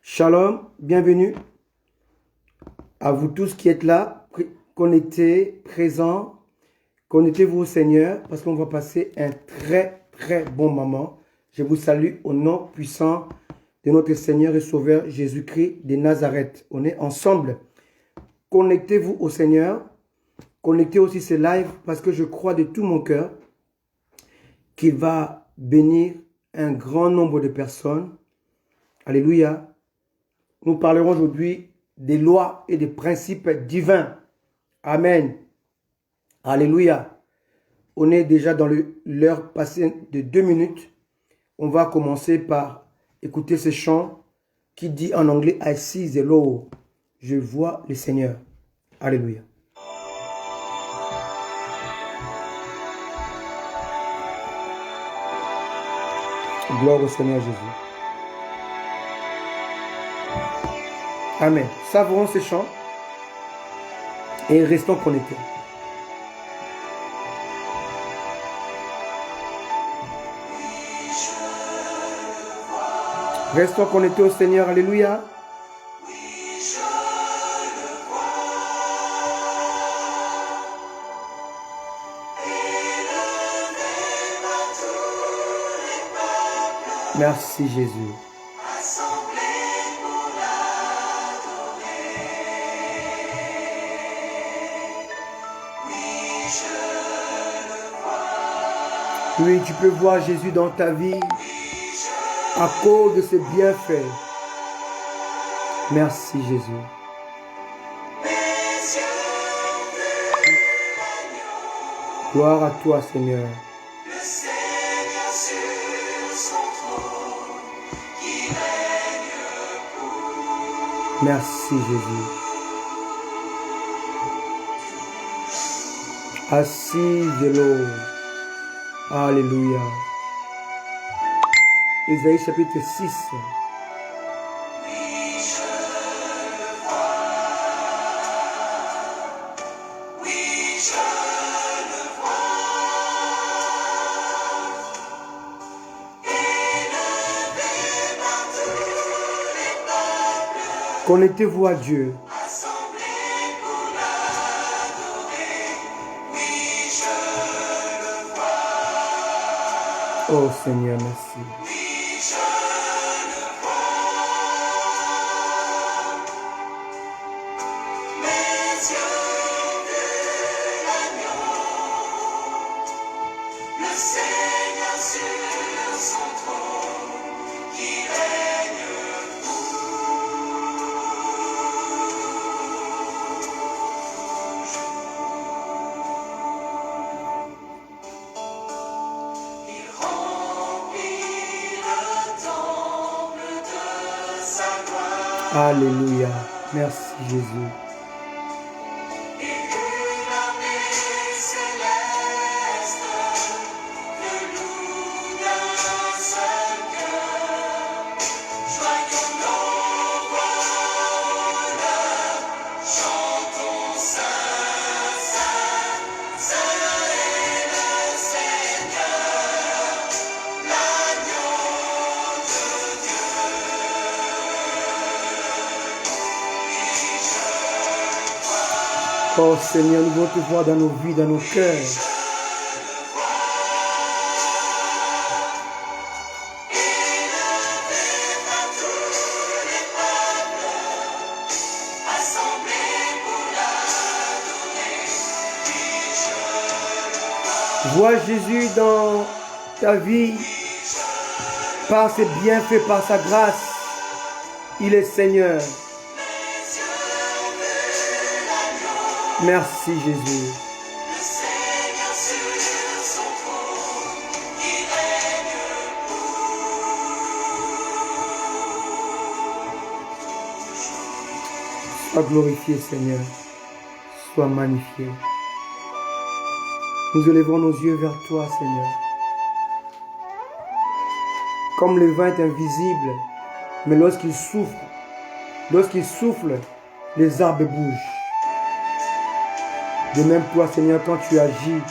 Shalom, bienvenue à vous tous qui êtes là, connectés, présents. Connectez-vous au Seigneur parce qu'on va passer un très bon moment. Je vous salue au nom puissant de notre Seigneur et Sauveur Jésus-Christ de Nazareth. On est ensemble. Connectez-vous au Seigneur. Connectez aussi ce live parce que je crois de tout mon cœur qu'il va bénir un grand nombre de personnes. Alléluia. Nous parlerons aujourd'hui des lois et des principes divins. Amen. Alléluia. On est déjà dans l'heure passée de 2 minutes. On va commencer par écouter ce chant qui dit en anglais I see the Lord. Je vois le Seigneur. Alléluia. Gloire au Seigneur Jésus. Amen. Savourons ces chants et restons connectés. Restons connectés au Seigneur. Alléluia. Merci Jésus. Oui, tu peux voir Jésus dans ta vie à cause de ses bienfaits. Merci Jésus. Gloire à toi Seigneur. Merci Jésus. Assis de l'eau. Alléluia. Isaïe chapitre 6. Connectez-vous à Dieu. Oh Seigneur, merci. Alléluia. Merci Jésus. Oh Seigneur, nous voulons te voir dans nos vies, dans nos cœurs. Vois Jésus dans ta vie, par ses bienfaits, par sa grâce. Il est Seigneur. Merci Jésus. Sois glorifié Seigneur. Sois magnifié. Nous élevons nos yeux vers toi Seigneur. Comme le vent est invisible, mais lorsqu'il souffle, les arbres bougent. De même toi, Seigneur, quand tu agis,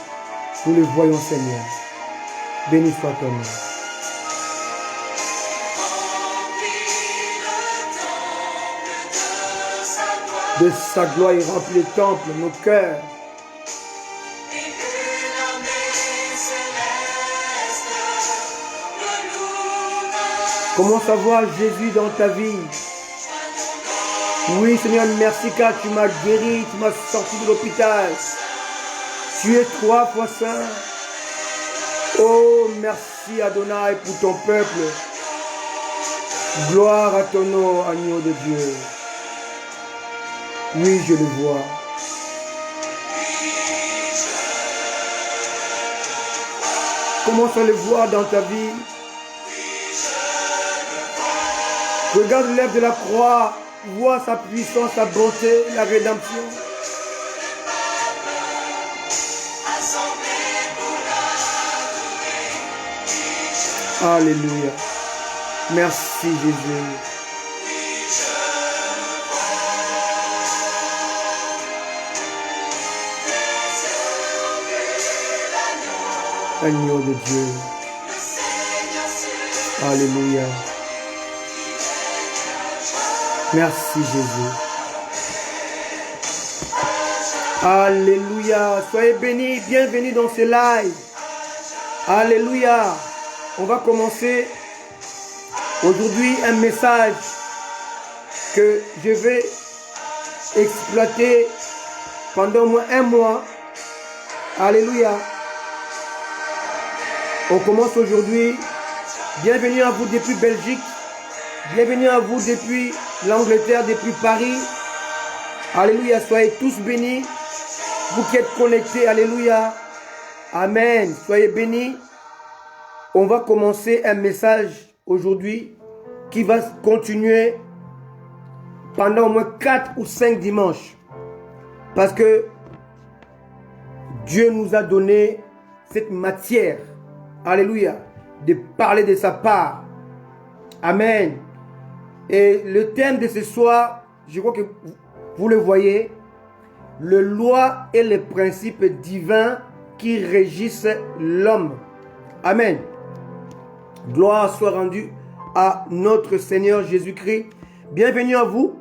nous le voyons, Seigneur. Béni soit ton nom. de sa gloire. Il remplit les temples, nos cœurs. Comment savoir Jésus dans ta vie? Oui, Seigneur, merci car tu m'as guéri, tu m'as sorti de l'hôpital. Tu es 3 fois saint. Oh, merci Adonai pour ton peuple. Gloire à ton nom, agneau de Dieu. Oui, je le vois. Commence à le voir dans ta vie. Regarde l'œuvre de la croix. Vois sa puissance, sa bonté, la rédemption. Alléluia. Merci Jésus. Agneau de Dieu. Alléluia. Merci Jésus. Alléluia. Soyez bénis. Bienvenue dans ce live. Alléluia. On va commencer aujourd'hui un message que je vais exploiter pendant au moins un mois. Alléluia. On commence aujourd'hui. Bienvenue à vous depuis Belgique. Bienvenue à vous depuis l'Angleterre, depuis Paris. Alléluia. Soyez tous bénis. Vous qui êtes connectés. Alléluia. Amen. Soyez bénis. On va commencer un message aujourd'hui qui va continuer pendant au moins 4 ou 5 dimanches. Parce que Dieu nous a donné cette matière. Alléluia. De parler de sa part. Amen. Et le thème de ce soir, je crois que vous le voyez, les lois et les principes divins qui régissent l'homme. Amen. Gloire soit rendue à notre Seigneur Jésus-Christ. Bienvenue à vous.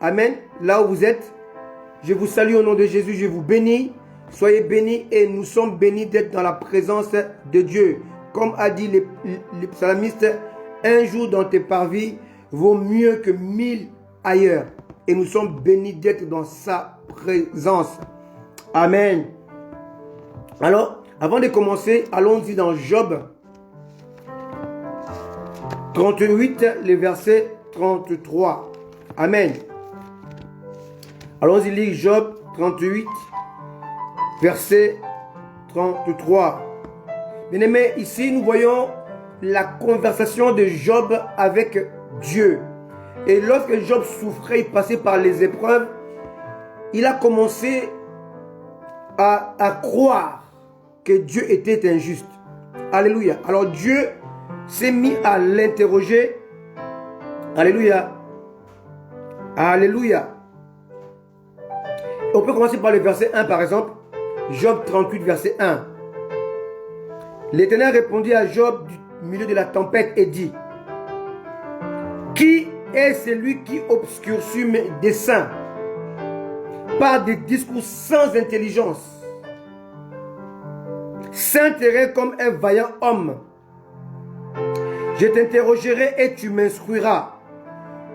Amen. Là où vous êtes, je vous salue au nom de Jésus. Je vous bénis. Soyez bénis et nous sommes bénis d'être dans la présence de Dieu. Comme a dit le psalmiste, un jour dans tes parvis vaut mieux que 1000 ailleurs. Et nous sommes bénis d'être dans sa présence. Amen. Alors, avant de commencer, allons-y dans Job 38, le verset 33. Amen. Allons-y lire Job 38, verset 33. Bien-aimés, ici nous voyons la conversation de Job avec Dieu. Et lorsque Job souffrait, il passait par les épreuves, il a commencé à croire que Dieu était injuste. Alléluia. Alors Dieu s'est mis à l'interroger. Alléluia. Alléluia. On peut commencer par le verset 1 par exemple. Job 38, verset 1. L'Éternel répondit à Job du milieu de la tempête et dit: Qui est celui qui obscurcit mes desseins par des discours sans intelligence, s'intéresse comme un vaillant homme? Je t'interrogerai et tu m'instruiras.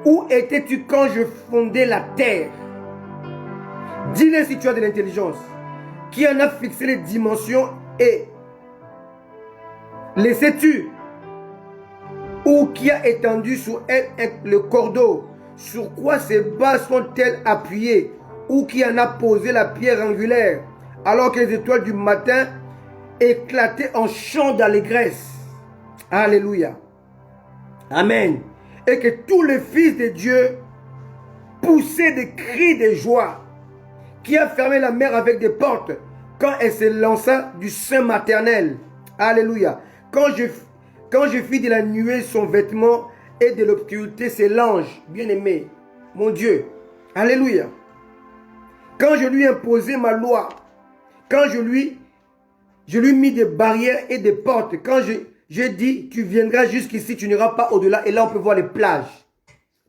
Où étais-tu quand je fondais la terre? Dis-le si tu as de l'intelligence. Qui en a fixé les dimensions et les sais-tu? Ou qui a étendu sur elle le cordeau? Sur quoi ces bases sont-elles appuyées? Ou qui en a posé la pierre angulaire? Alors que les étoiles du matin éclataient en chant d'allégresse. Alléluia. Amen. Et que tous les fils de Dieu poussaient des cris de joie. Qui a fermé la mer avec des portes quand elle se lança du sein maternel. Alléluia. Quand je fis de la nuée son vêtement et de l'obscurité ses langes, bien-aimé, mon Dieu. Alléluia. Quand je lui imposai ma loi, quand je lui mis des barrières et des portes, quand j'ai dit, tu viendras jusqu'ici, tu n'iras pas au-delà. Et là, on peut voir les plages.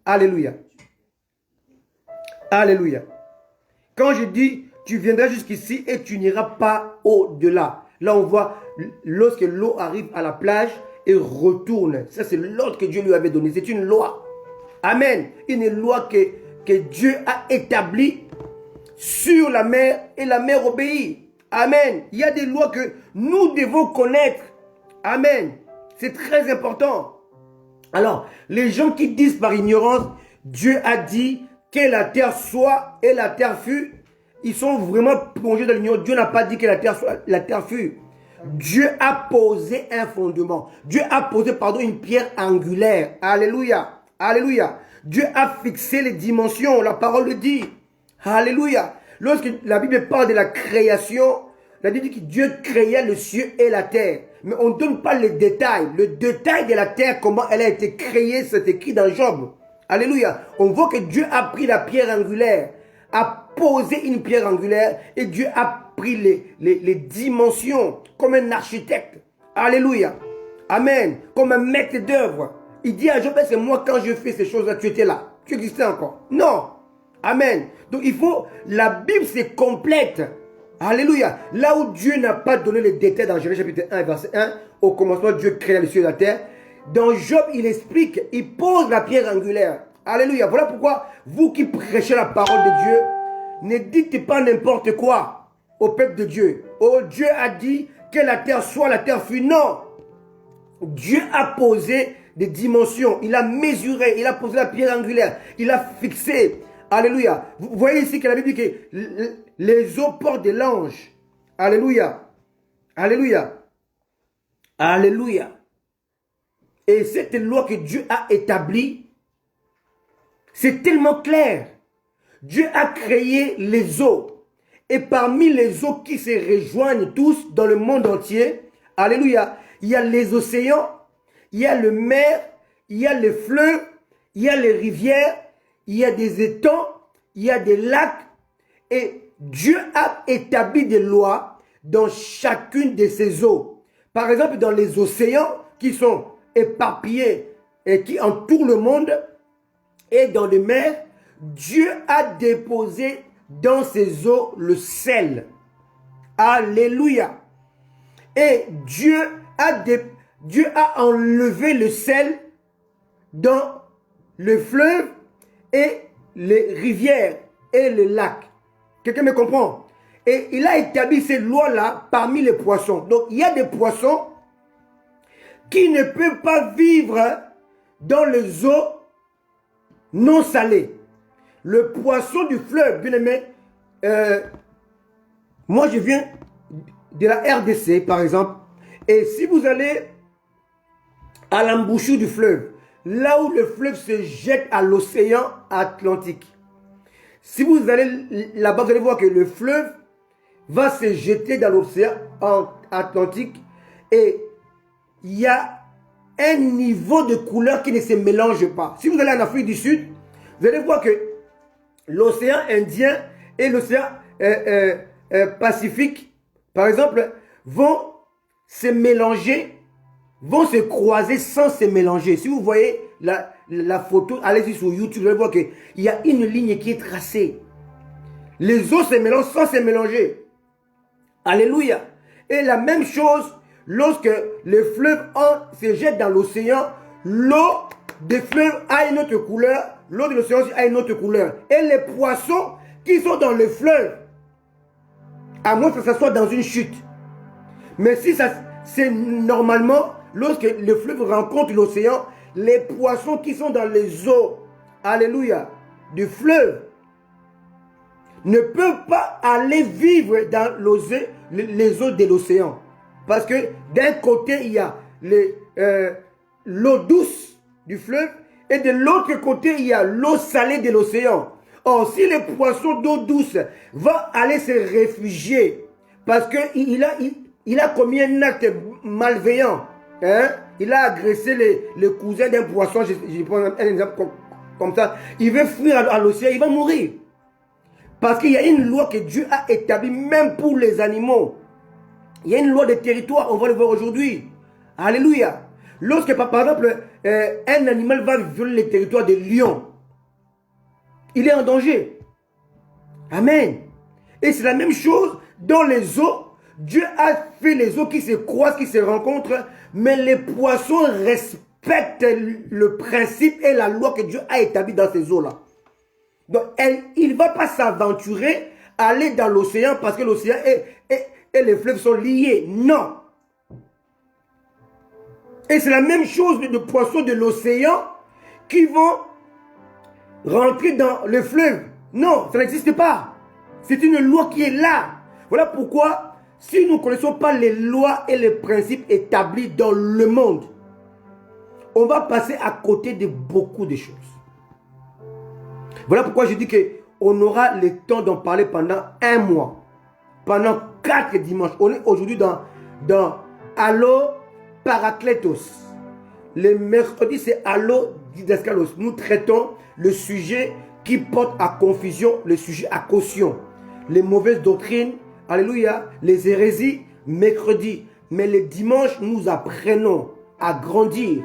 Alléluia. Alléluia. Quand je dis, tu viendras jusqu'ici et tu n'iras pas au-delà. Là, on voit, lorsque l'eau arrive à la plage et retourne. Ça, c'est l'ordre que Dieu lui avait donné. C'est une loi. Amen. Une loi que Dieu a établie sur la mer et la mer obéit. Amen. Il y a des lois que nous devons connaître. Amen. C'est très important. Alors, les gens qui disent par ignorance, Dieu a dit que la terre soit et la terre fut, ils sont vraiment plongés dans l'ignorance. Dieu n'a pas dit que la terre soit, la terre fut. Dieu a posé un fondement. Dieu a posé, une pierre angulaire. Alléluia. Alléluia. Dieu a fixé les dimensions. La parole le dit. Alléluia. Lorsque la Bible parle de la création, la Bible dit que Dieu créait le ciel et la terre. Mais on ne donne pas les détails. Le détail de la terre, comment elle a été créée, c'est écrit dans Job. Alléluia. On voit que Dieu a pris la pierre angulaire, a posé une pierre angulaire et Dieu a pris les dimensions comme un architecte. Alléluia. Amen. Comme un maître d'œuvre. Il dit à Job, c'est moi quand je fais ces choses-là, tu étais là. Tu existais encore. Non. Amen. Donc il faut, la Bible c'est complète. Alléluia. Là où Dieu n'a pas donné les détails dans Genèse chapitre 1, verset 1, au commencement Dieu créa les cieux et la terre. Dans Job, il explique, il pose la pierre angulaire. Alléluia. Voilà pourquoi vous qui prêchez la parole de Dieu, ne dites pas n'importe quoi au peuple de Dieu. Oh, Dieu a dit que la terre soit, la terre fut. Non. Dieu a posé des dimensions. Il a mesuré, il a posé la pierre angulaire. Il a fixé. Alléluia. Vous voyez ici que la Bible dit que les eaux portent de l'ange. Alléluia. Alléluia. Alléluia. Et cette loi que Dieu a établie, c'est tellement clair. Dieu a créé les eaux. Et parmi les eaux qui se rejoignent tous dans le monde entier, alléluia, il y a les océans, il y a le mer, il y a les fleuves, il y a les rivières, il y a des étangs, il y a des lacs. Et Dieu a établi des lois dans chacune de ces eaux. Par exemple, dans les océans qui sont éparpillés et qui entourent le monde, et dans les mers, Dieu a déposé dans ces eaux le sel. Alléluia. Et Dieu a enlevé le sel dans le fleuve et les rivières et les lacs. Quelqu'un me comprend? Et il a établi ces lois-là parmi les poissons. Donc, il y a des poissons qui ne peuvent pas vivre dans les eaux non salées. Le poisson du fleuve, bien aimé, moi je viens de la RDC, par exemple, et si vous allez à l'embouchure du fleuve, là où le fleuve se jette à l'océan Atlantique, si vous allez là-bas, vous allez voir que le fleuve va se jeter dans l'océan Atlantique et il y a un niveau de couleur qui ne se mélange pas. Si vous allez en Afrique du Sud, vous allez voir que l'océan Indien et l'océan Pacifique, par exemple, vont se mélanger, vont se croiser sans se mélanger. Si vous voyez la photo, allez-y sur YouTube, vous allez voir qu'il y a une ligne qui est tracée. Les eaux se mélangent sans se mélanger. Alléluia. Et la même chose, lorsque le fleuve se jette dans l'océan, l'eau des fleuves a une autre couleur, l'eau de l'océan a une autre couleur. Et les poissons qui sont dans le fleuve, à moins que ça soit dans une chute. Mais si ça, c'est normalement, lorsque le fleuve rencontre l'océan, les poissons qui sont dans les eaux, alléluia, du fleuve, ne peuvent pas aller vivre dans les eaux de l'océan. Parce que d'un côté, il y a l'eau douce du fleuve et de l'autre côté, il y a l'eau salée de l'océan. Or, si le poisson d'eau douce va aller se réfugier parce qu'il a commis un acte malveillant, hein? Il a agressé le cousin d'un poisson, je prends un exemple comme ça, il veut fuir à l'océan, il va mourir. Parce qu'il y a une loi que Dieu a établie même pour les animaux. Il y a une loi de territoire, on va le voir aujourd'hui. Alléluia. Lorsque par exemple un animal va violer le territoire de lion, il est en danger. Amen. Et c'est la même chose dans les eaux. Dieu a fait les eaux qui se croisent, qui se rencontrent, mais les poissons respectent le principe et la loi que Dieu a établie dans ces eaux-là. Donc, il ne va pas s'aventurer à aller dans l'océan parce que l'océan et les fleuves sont liés. Non. Et c'est la même chose de poissons de l'océan qui vont rentrer dans le fleuve. Non, ça n'existe pas. C'est une loi qui est là. Voilà pourquoi, si nous ne connaissons pas les lois et les principes établis dans le monde, on va passer à côté de beaucoup de choses. Voilà pourquoi je dis qu'on aura le temps d'en parler pendant un mois. Pendant 4 dimanches. On est aujourd'hui dans Allo Parakletos. Le mercredi, c'est Allo Didascalos. Nous traitons le sujet qui porte à confusion, le sujet à caution. Les mauvaises doctrines, alléluia, les hérésies, mercredi. Mais le dimanche, nous apprenons à grandir,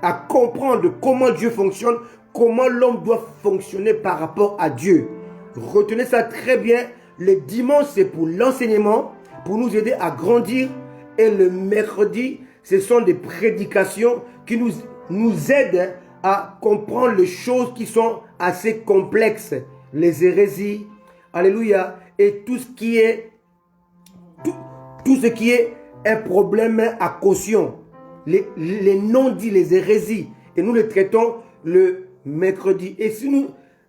à comprendre comment Dieu fonctionne, comment l'homme doit fonctionner par rapport à Dieu. Retenez ça très bien. Le dimanche, c'est pour l'enseignement, pour nous aider à grandir. Et le mercredi, ce sont des prédications qui nous aident à comprendre les choses qui sont assez complexes. Les hérésies, alléluia, et tout ce qui est un problème à caution. Les non-dits, les hérésies. Et nous les traitons le mercredi. Et si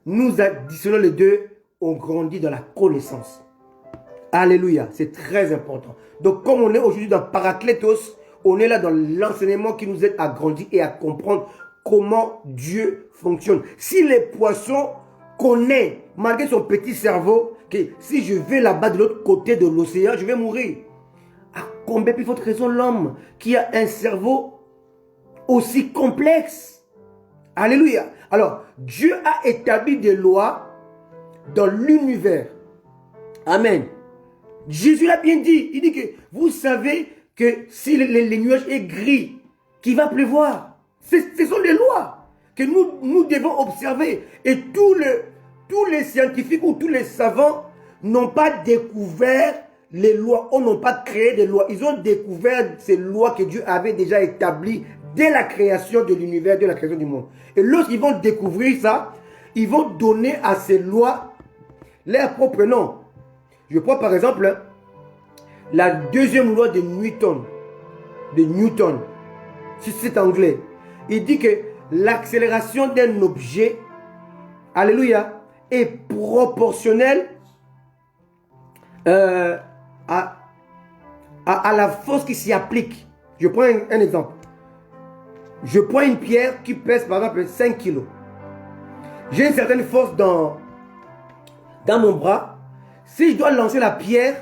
nous additionnons les deux, on grandit dans la connaissance. Alléluia, c'est très important. Donc comme on est aujourd'hui dans Parakletos, on est là dans l'enseignement qui nous aide à grandir et à comprendre comment Dieu fonctionne. Si les poissons connaissent, malgré son petit cerveau, que si je vais là-bas de l'autre côté de l'océan, je vais mourir. À combien plus forte raison l'homme qui a un cerveau aussi complexe? Alléluia. Alors, Dieu a établi des lois dans l'univers. Amen. Jésus l'a bien dit. Il dit que vous savez que si les nuages est gris, qu'il va pleuvoir. Ce sont des lois que nous devons observer. Et tous les scientifiques ou tous les savants n'ont pas découvert les lois. Ou n'ont pas créé des lois. Ils ont découvert ces lois que Dieu avait déjà établies dès la création de l'univers, dès la création du monde. Et lorsqu'ils vont découvrir ça, ils vont donner à ces lois leur propre nom. Je prends par exemple la deuxième loi de Newton. C'est anglais. Il dit que l'accélération d'un objet, alléluia, est proportionnelle à la force qui s'y applique. Je prends un exemple. Je prends une pierre qui pèse par exemple 5 kg. J'ai une certaine force dans mon bras. Si je dois lancer la pierre,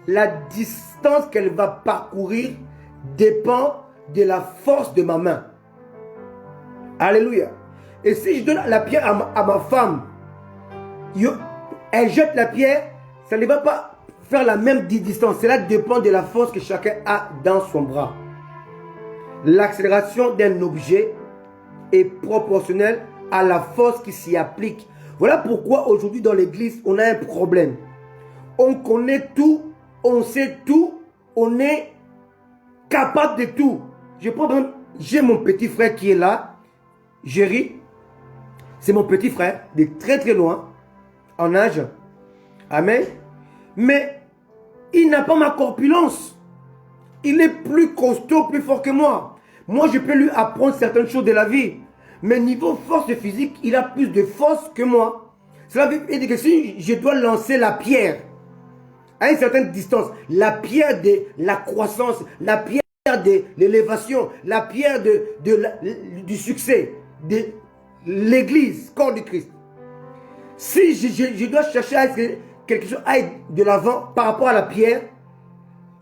la distance qu'elle va parcourir dépend de la force de ma main. Alléluia. Et si je donne la pierre à ma femme, elle jette la pierre, ça ne va pas faire la même distance. Cela dépend de la force que chacun a dans son bras. L'accélération d'un objet est proportionnelle à la force qui s'y applique. Voilà pourquoi aujourd'hui dans l'église, on a un problème. On connaît tout, on sait tout, on est capable de tout. J'ai mon petit frère qui est là, Jerry. C'est mon petit frère, de très très loin, en âge. Amen. Mais il n'a pas ma corpulence. Il est plus costaud, plus fort que moi. Moi, je peux lui apprendre certaines choses de la vie. Mais niveau force physique, il a plus de force que moi. Cela veut dire que si je dois lancer la pierre à une certaine distance, la pierre de la croissance, la pierre de l'élévation, la pierre du succès, de l'église, corps du Christ. Si je dois chercher à ce que quelque chose aille de l'avant par rapport à la pierre,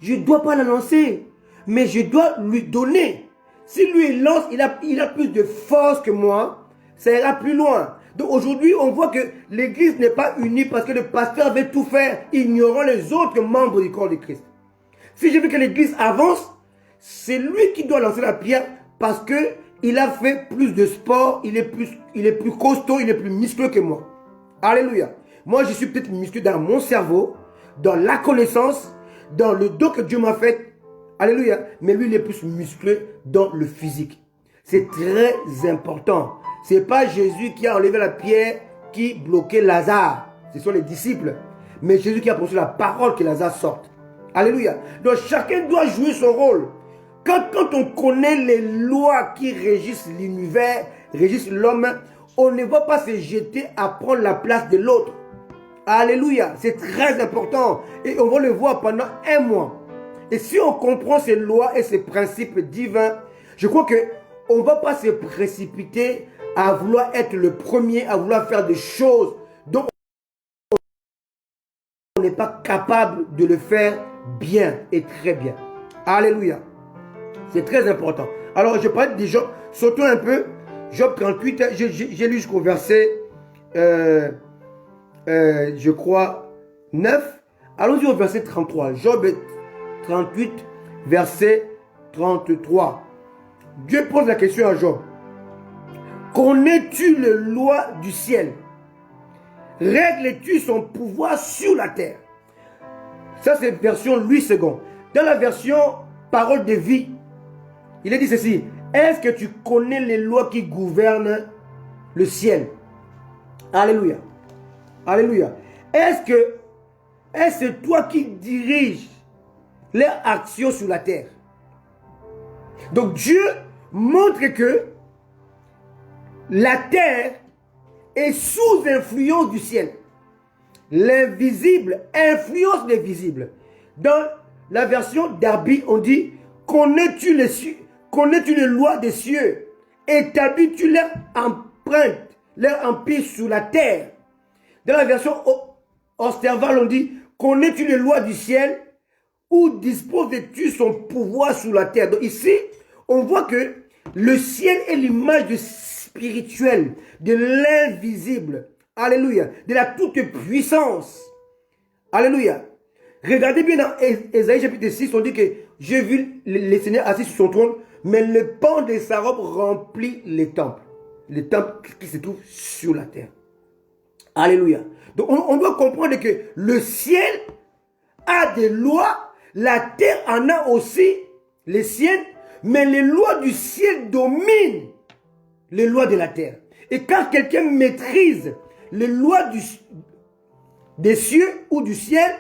je ne dois pas la lancer, mais je dois lui donner. Si lui il lance, il a plus de force que moi, ça ira plus loin. Donc aujourd'hui, on voit que l'église n'est pas unie parce que le pasteur veut tout faire, ignorant les autres membres du corps de Christ. Si je veux que l'église avance, c'est lui qui doit lancer la pierre parce que il a fait plus de sport, il est plus costaud, il est plus musclé que moi. Alléluia. Moi, je suis peut-être musclé dans mon cerveau, dans la connaissance, dans le don que Dieu m'a fait. Alléluia. Mais lui, il est plus musclé dans le physique. C'est très important. Ce n'est pas Jésus qui a enlevé la pierre qui bloquait Lazare. Ce sont les disciples. Mais Jésus qui a poussé la parole que Lazare sorte. Alléluia. Donc chacun doit jouer son rôle. Quand on connaît les lois qui régissent l'univers, régissent l'homme, on ne va pas se jeter à prendre la place de l'autre. Alléluia. C'est très important. Et on va le voir pendant un mois. Et si on comprend ces lois et ces principes divins, je crois qu'on ne va pas se précipiter à vouloir être le premier, à vouloir faire des choses dont on n'est pas capable de le faire bien et très bien. Alléluia. C'est très important. Alors, je parle des Job. Sautons un peu. Job 38, j'ai lu jusqu'au verset, je crois, 9. Allons-y au verset 33. Job 38, verset 33. Dieu pose la question à Job. Connais-tu les lois du ciel? Règles-tu son pouvoir sur la terre? Ça, c'est version Louis II. Dans la version Parole de vie, il est dit ceci. Est-ce que tu connais les lois qui gouvernent le ciel? Alléluia. Alléluia. Est-ce toi qui diriges leurs actions sur la terre? Donc Dieu montre que la terre est sous influence du ciel. L'invisible influence les visibles. Dans la version Darby, on dit, connais-tu les lois des cieux? Établis-tu leur empreinte, leur empire sur la terre? Dans la version Osterval, on dit, connais-tu les lois du ciel? Où disposes-tu son pouvoir sur la terre? Donc ici, on voit que le ciel est l'image spirituelle de l'invisible. Alléluia. De la toute-puissance. Alléluia. Regardez bien dans Ésaïe chapitre 6, on dit que j'ai vu le Seigneur assis sur son trône, mais le pan de sa robe remplit les temples. Les temples qui se trouvent sur la terre. Alléluia. Donc on doit comprendre que le ciel a des lois, la terre en a aussi les siennes, mais les lois du ciel dominent les lois de la terre. Et quand quelqu'un maîtrise les lois des cieux ou du ciel,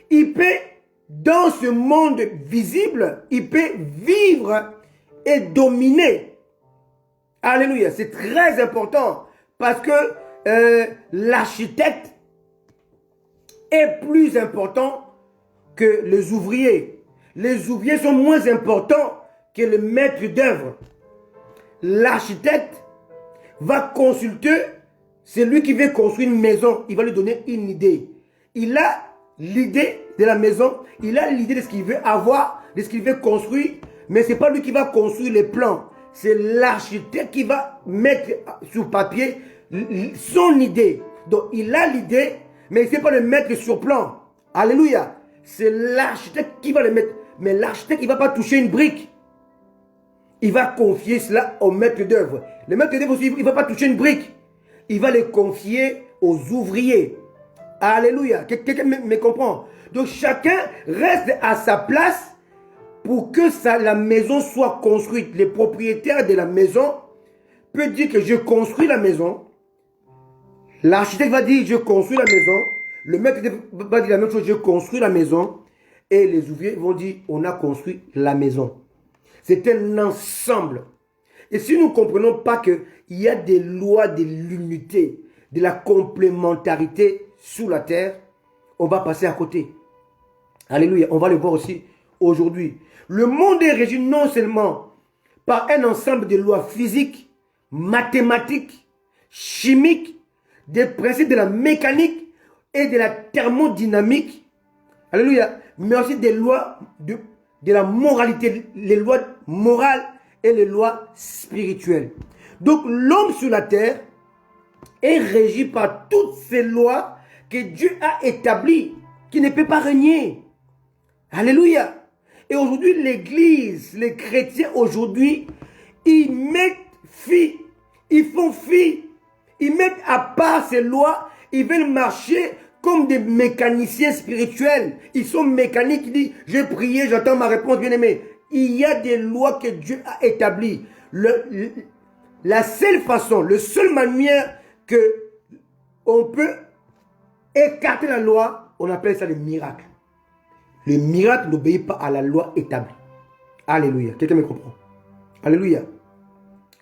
il peut, dans ce monde visible, il peut vivre et dominer. Alléluia. C'est très important parce que l'architecte est plus important que les ouvriers. Les ouvriers sont moins importants que le maître d'œuvre. L'architecte va consulter celui qui veut construire une maison. Il va lui donner une idée. Il a l'idée de la maison. Il a l'idée de ce qu'il veut avoir, de ce qu'il veut construire. Mais ce n'est pas lui qui va construire les plans. C'est l'architecte qui va mettre sur papier son idée. Donc il a l'idée, mais il ne sait pas le mettre sur plan. Alléluia. C'est l'architecte qui va le mettre. Mais l'architecte, il ne va pas toucher une brique. Il va confier cela au maître d'œuvre. Le maître d'œuvre aussi, il ne va pas toucher une brique. Il va le confier aux ouvriers. Alléluia. Quelqu'un me comprend? Donc chacun reste à sa place pour que la maison soit construite. Les propriétaires de la maison peuvent dire que je construis la maison. L'architecte va dire je construis la maison. Le maître va dire la même chose, je construis la maison. Et les ouvriers vont dire on a construit la maison. C'est un ensemble. Et si nous ne comprenons pas qu'il y a des lois de l'unité, de la complémentarité sous la terre, on va passer à côté. Alléluia. On va le voir aussi aujourd'hui. Le monde est régi non seulement par un ensemble de lois physiques, mathématiques, chimiques, des principes de la mécanique et de la thermodynamique. Alléluia. Mais aussi des lois de la moralité, les lois morales et les lois spirituelles. Donc l'homme sur la terre est régi par toutes ces lois que Dieu a établies, qui ne peut pas régner. Alléluia. Et aujourd'hui, l'église, les chrétiens aujourd'hui, ils mettent fi, ils font fi, ils mettent à part ces lois Ils veulent marcher comme des mécaniciens spirituels. Ils sont mécaniques, ils disent, j'ai prié, j'attends ma réponse, bien-aimé. Il y a des lois que Dieu a établies. La seule façon, la seule manière que on peut écarter la loi, on appelle ça le miracle. Le miracle n'obéit pas à la loi établie. Alléluia. Quelqu'un me comprend? Alléluia.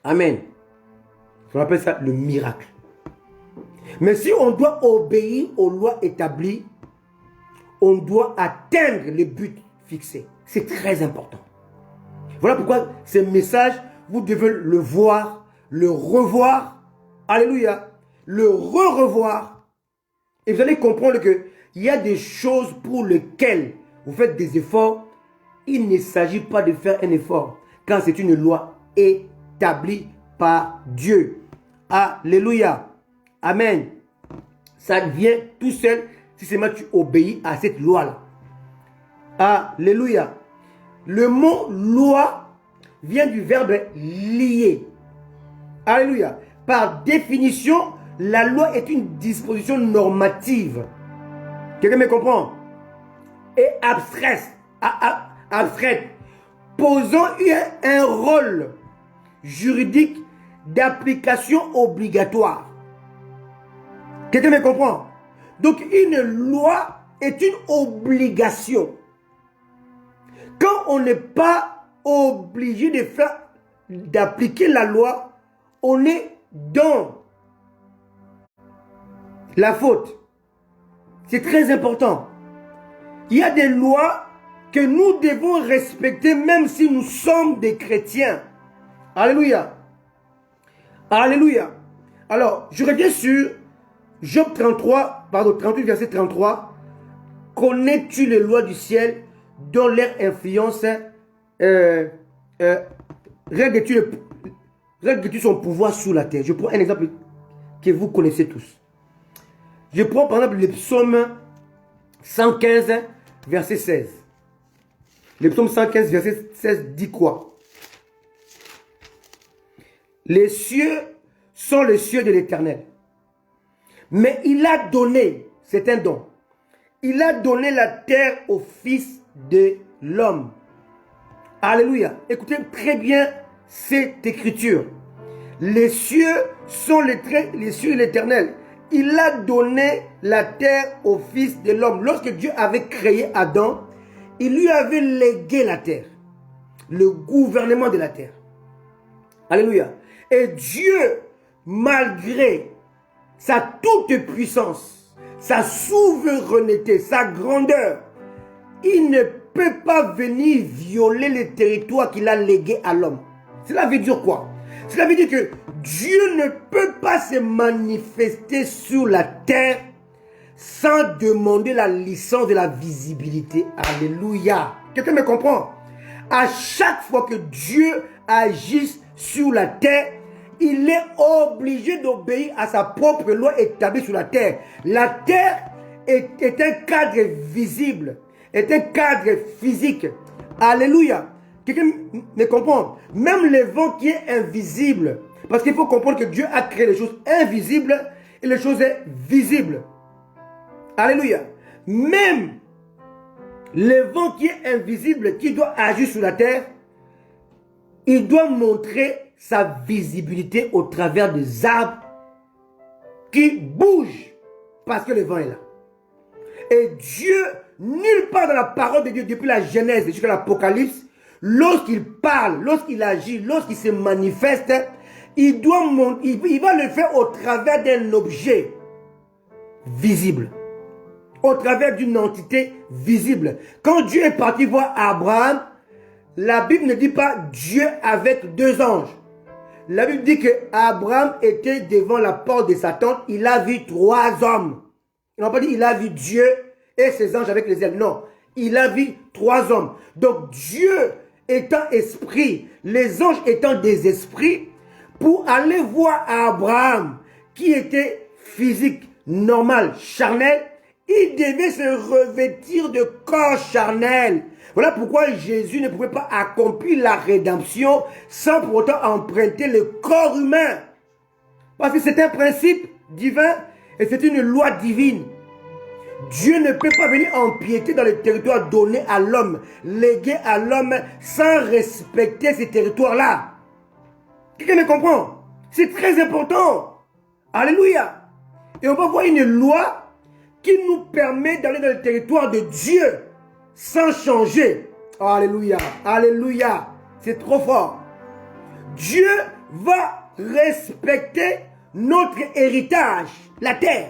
Amen. On appelle ça le miracle. Mais si on doit obéir aux lois établies, on doit atteindre le but fixé. C'est très important. Voilà pourquoi ce message, vous devez le voir, le revoir. Alléluia. Le revoir. Et vous allez comprendre qu'il y a des choses pour lesquelles vous faites des efforts. Il ne s'agit pas de faire un effort, car c'est une loi établie par Dieu. Alléluia. Amen. Ça vient tout seul si seulement tu obéis à cette loi-là. Alléluia. Le mot loi vient du verbe lier. Alléluia. Par définition, la loi est une disposition normative. Quelqu'un me comprend? Et abstraite, posant un rôle juridique d'application obligatoire. Quelqu'un me comprend? Donc une loi est une obligation. Quand on n'est pas obligé d'appliquer la loi, on est dans la faute. C'est très important. Il y a des lois que nous devons respecter même si nous sommes des chrétiens. Alléluia. Alléluia. Alors, je reviens sur Job 38, verset 33. Connais-tu les lois du ciel dont leur influence règle-tu son pouvoir sur la terre? Je prends un exemple que vous connaissez tous. Je prends par exemple le psaume 115, verset 16. Le psaume 115, verset 16 dit quoi? Les cieux sont les cieux de l'Éternel. Mais il a donné, c'est un don, il a donné la terre au Fils de l'homme. Alléluia. Écoutez très bien cette écriture. Les cieux sont les cieux de l'Éternel. Il a donné la terre au Fils de l'homme. Lorsque Dieu avait créé Adam, il lui avait légué la terre, le gouvernement de la terre. Alléluia. Et Dieu, malgré sa toute puissance, sa souveraineté, sa grandeur, il ne peut pas venir violer les territoires qu'il a légués à l'homme. Cela veut dire quoi? Cela veut dire que Dieu ne peut pas se manifester sur la terre sans demander la licence de la visibilité. Alléluia. Quelqu'un me comprend? À chaque fois que Dieu agisse sur la terre, il est obligé d'obéir à sa propre loi établie sur la terre. La terre est un cadre visible, est un cadre physique. Alléluia. Quelqu'un me comprend? Même le vent qui est invisible. Parce qu'il faut comprendre que Dieu a créé les choses invisibles et les choses visibles. Alléluia. Même le vent qui est invisible, qui doit agir sur la terre, il doit montrer sa visibilité au travers des arbres qui bougent parce que le vent est là. Et Dieu, nulle part dans la parole de Dieu, depuis la Genèse jusqu'à l'Apocalypse, lorsqu'il parle, lorsqu'il agit, lorsqu'il se manifeste, il va le faire au travers d'un objet visible, au travers d'une entité visible. Quand Dieu est parti voir Abraham, la Bible ne dit pas Dieu avec deux anges. La Bible dit que Abraham était devant la porte de sa tente, il a vu trois hommes. Ils n'ont pas dit il a vu Dieu et ses anges avec les ailes. Non, il a vu trois hommes. Donc Dieu étant esprit, les anges étant des esprits, pour aller voir Abraham, qui était physique, normal, charnel, il devait se revêtir de corps charnel. Voilà pourquoi Jésus ne pouvait pas accomplir la rédemption sans pour autant emprunter le corps humain. Parce que c'est un principe divin Et c'est une loi divine. Dieu ne peut pas venir empiéter dans le territoire donné à l'homme, légué à l'homme, sans respecter ces territoires-là. Quelqu'un me comprend? C'est très important. Alléluia. Et on va voir une loi qui nous permet d'aller dans le territoire de Dieu sans changer. Alléluia. Alléluia. C'est trop fort. Dieu va respecter notre héritage, la terre.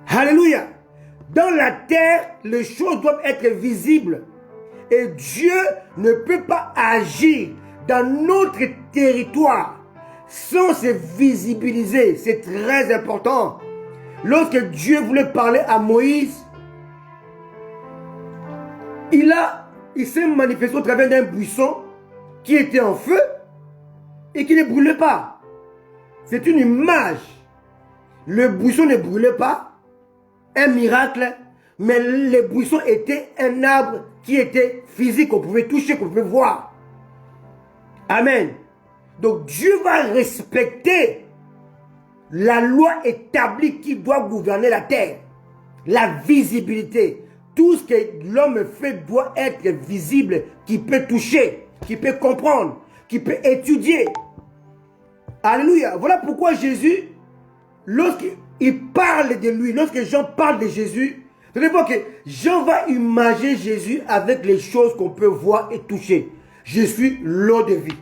Alléluia. Dans la terre, les choses doivent être visibles. Et Dieu ne peut pas agir dans notre territoire sans se visibiliser. C'est très important. Lorsque Dieu voulait parler à Moïse, il s'est manifesté au travers d'un buisson qui était en feu et qui ne brûlait pas. C'est une image. Le buisson ne brûlait pas. Un miracle, mais le buisson était un arbre qui était physique, qu'on pouvait toucher, qu'on pouvait voir. Amen. Donc Dieu va respecter la loi établie qui doit gouverner la terre. La visibilité. Tout ce que l'homme fait doit être visible, qui peut toucher, qui peut comprendre, qui peut étudier. Alléluia. Voilà pourquoi Jésus, lorsqu'il parle de lui, lorsque Jean parle de Jésus, vous allez voir que Jean va imaginer Jésus avec les choses qu'on peut voir et toucher. Je suis l'eau de vie.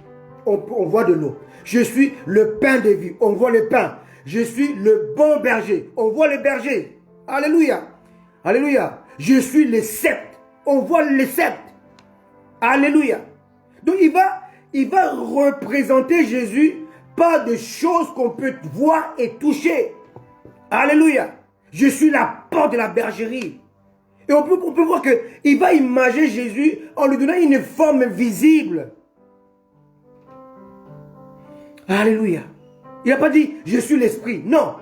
On voit de l'eau. Je suis le pain de vie. On voit le pain. Je suis le bon berger. On voit le berger. Alléluia. Alléluia. Je suis le sceptre. On voit le sceptre. Alléluia. Donc il va représenter Jésus par des choses qu'on peut voir et toucher. Alléluia. Je suis la porte de la bergerie. Et on peut voir qu'il va imaginer Jésus en lui donnant une forme visible. Alléluia. Il n'a pas dit je suis l'esprit. Non.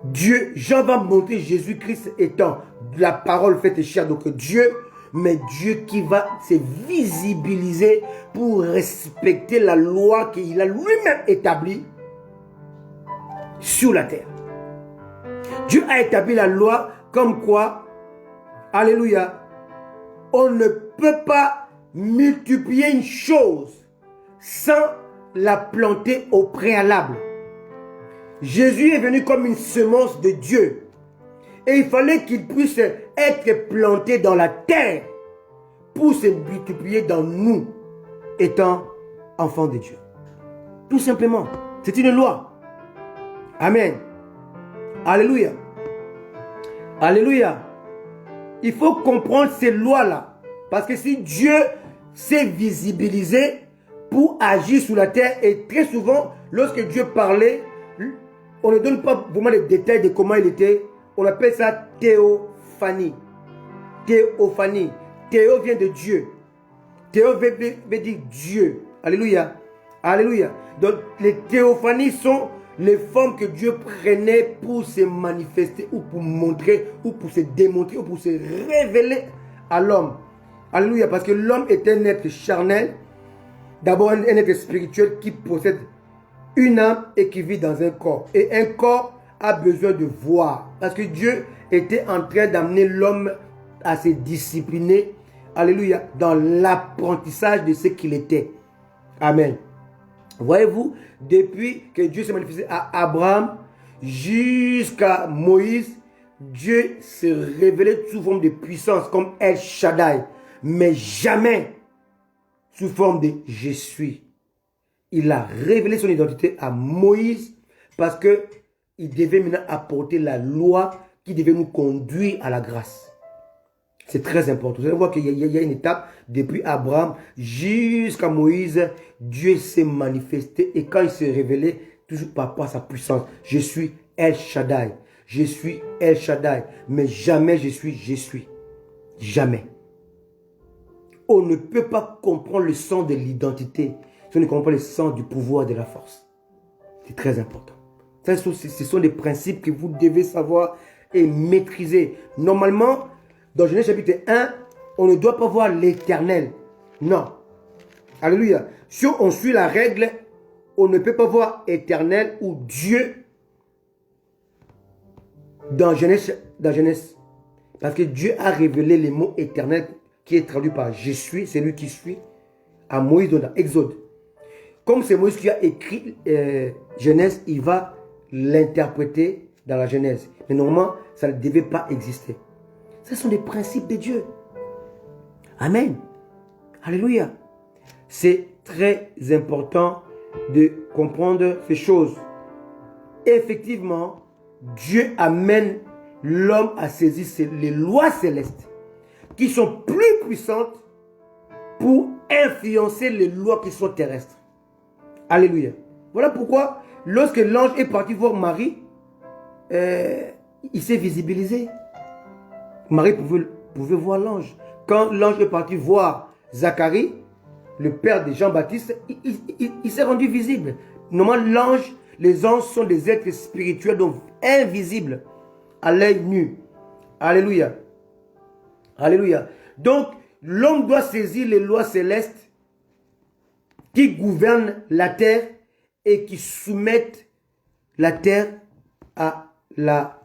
Dieu, Jean va montrer Jésus-Christ étant la parole faite chair. Donc Dieu, mais Dieu qui va se visibiliser pour respecter la loi qu'il a lui-même établie sur la terre. Dieu a établi la loi comme quoi, alléluia, on ne peut pas multiplier une chose sans la planter au préalable. Jésus est venu comme une semence de Dieu. Et il fallait qu'il puisse être planté dans la terre pour se multiplier dans nous, étant enfants de Dieu. Tout simplement. C'est une loi. Amen. Alléluia. Alléluia. Il faut comprendre ces lois-là. Parce que si Dieu s'est visibilisé pour agir sur la terre, et très souvent, lorsque Dieu parlait, on ne donne pas vraiment les détails de comment il était. On appelle ça théophanie. Théophanie. Théo vient de Dieu. Théo veut dire Dieu. Alléluia. Alléluia. Donc les théophanies sont les formes que Dieu prenait pour se manifester ou pour montrer ou pour se démontrer ou pour se révéler à l'homme. Alléluia. Parce que l'homme est un être charnel. D'abord un être spirituel qui possède une âme et qui vit dans un corps. Et un corps a besoin de voir. Parce que Dieu était en train d'amener l'homme à se discipliner, alléluia, dans l'apprentissage de ce qu'il était. Amen. Voyez-vous, depuis que Dieu s'est manifesté à Abraham jusqu'à Moïse, Dieu s'est révélé sous forme de puissance comme El Shaddai, mais jamais sous forme de je suis. Il a révélé son identité à Moïse parce que il devait maintenant apporter la loi qui devait nous conduire à la grâce. C'est très important. Vous allez voir qu'il y a une étape depuis Abraham jusqu'à Moïse. Dieu s'est manifesté et quand il s'est révélé, toujours par rapport à sa puissance. Je suis El Shaddai. Je suis El Shaddai. Mais jamais je suis. Jamais. On ne peut pas comprendre le sens de l'identité si on ne comprend pas le sens du pouvoir et de la force. C'est très important. Ce sont des principes que vous devez savoir et maîtriser. Normalement, dans Genèse chapitre 1, on ne doit pas voir l'éternel. Non. Alléluia. Si on suit la règle, on ne peut pas voir éternel ou Dieu Dans Genèse. Parce que Dieu a révélé les mots éternels qui est traduit par je suis, c'est lui qui suit, à Moïse dans Exode. Comme c'est Moïse qui a écrit Genèse, il va l'interpréter dans la Genèse. Mais normalement, ça ne devait pas exister. Ce sont des principes de Dieu. Amen. Alléluia. C'est très important de comprendre ces choses. Effectivement, Dieu amène l'homme à saisir les lois célestes qui sont plus puissantes pour influencer les lois qui sont terrestres. Alléluia. Voilà pourquoi, lorsque l'ange est parti voir Marie, il s'est visibilisé. Marie pouvait voir l'ange. Quand l'ange est parti voir Zacharie, le père de Jean-Baptiste, il s'est rendu visible. Normalement, les anges sont des êtres spirituels, donc invisibles à l'œil nu. Alléluia. Alléluia. Donc, l'homme doit saisir les lois célestes qui gouvernent la terre et qui soumettent la terre à la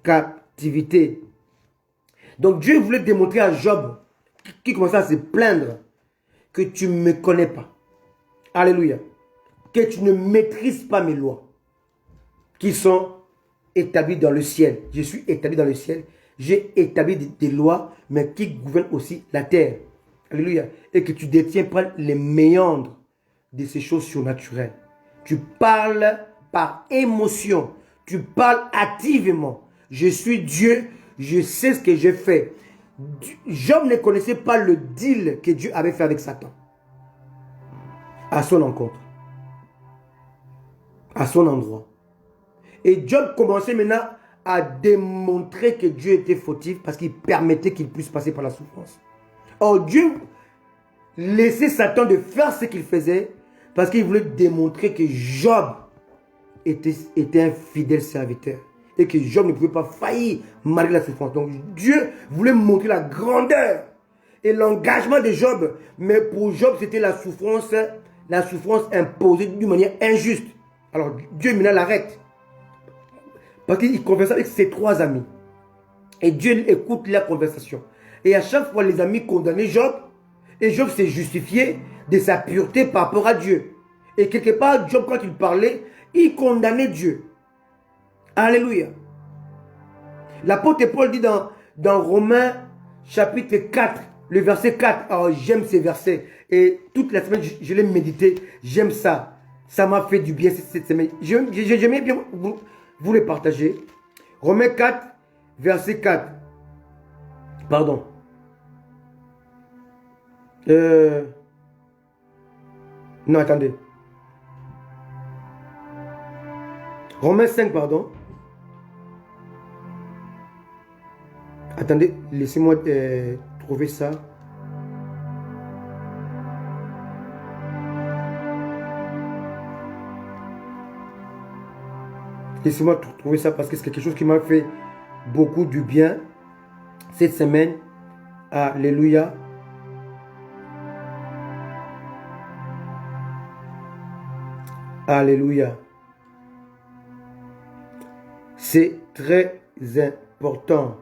captivité. Donc, Dieu voulait démontrer à Job, qui commençait à se plaindre, que tu ne me connais pas. Alléluia. Que tu ne maîtrises pas mes lois qui sont établies dans le ciel. Je suis établi dans le ciel. J'ai établi des lois, mais qui gouvernent aussi la terre. Alléluia. Et que tu ne détiens pas les méandres de ces choses surnaturelles. Tu parles par émotion. Tu parles activement. Je suis Dieu. Je sais ce que j'ai fait. Job ne connaissait pas le deal que Dieu avait fait avec Satan. À son encontre. À son endroit. Et Job commençait maintenant à démontrer que Dieu était fautif parce qu'il permettait qu'il puisse passer par la souffrance. Or, Dieu laissait Satan de faire ce qu'il faisait parce qu'il voulait démontrer que Job était un fidèle serviteur et que Job ne pouvait pas faillir malgré la souffrance. Donc, Dieu voulait montrer la grandeur et l'engagement de Job. Mais pour Job, c'était la souffrance imposée d'une manière injuste. Alors, Dieu maintenant l'arrête. Parce qu'il conversait avec ses 3 amis. Et Dieu écoute la conversation. Et à chaque fois, les amis condamnaient Job. Et Job s'est justifié de sa pureté par rapport à Dieu. Et quelque part, Job, quand il parlait, il condamnait Dieu. Alléluia. L'apôtre Paul dit dans Romains chapitre 4, le verset 4. Alors, j'aime ces versets. Et toute la semaine, je l'ai médité. J'aime ça. Ça m'a fait du bien cette semaine. J'aimais bien vous les partager. Romains 4, verset 4. Pardon. Non, attendez. Romains 5, pardon. Attendez, laissez-moi trouver ça. Laissez-moi trouver ça parce que c'est quelque chose qui m'a fait beaucoup du bien cette semaine. Alléluia. Alléluia. C'est très important.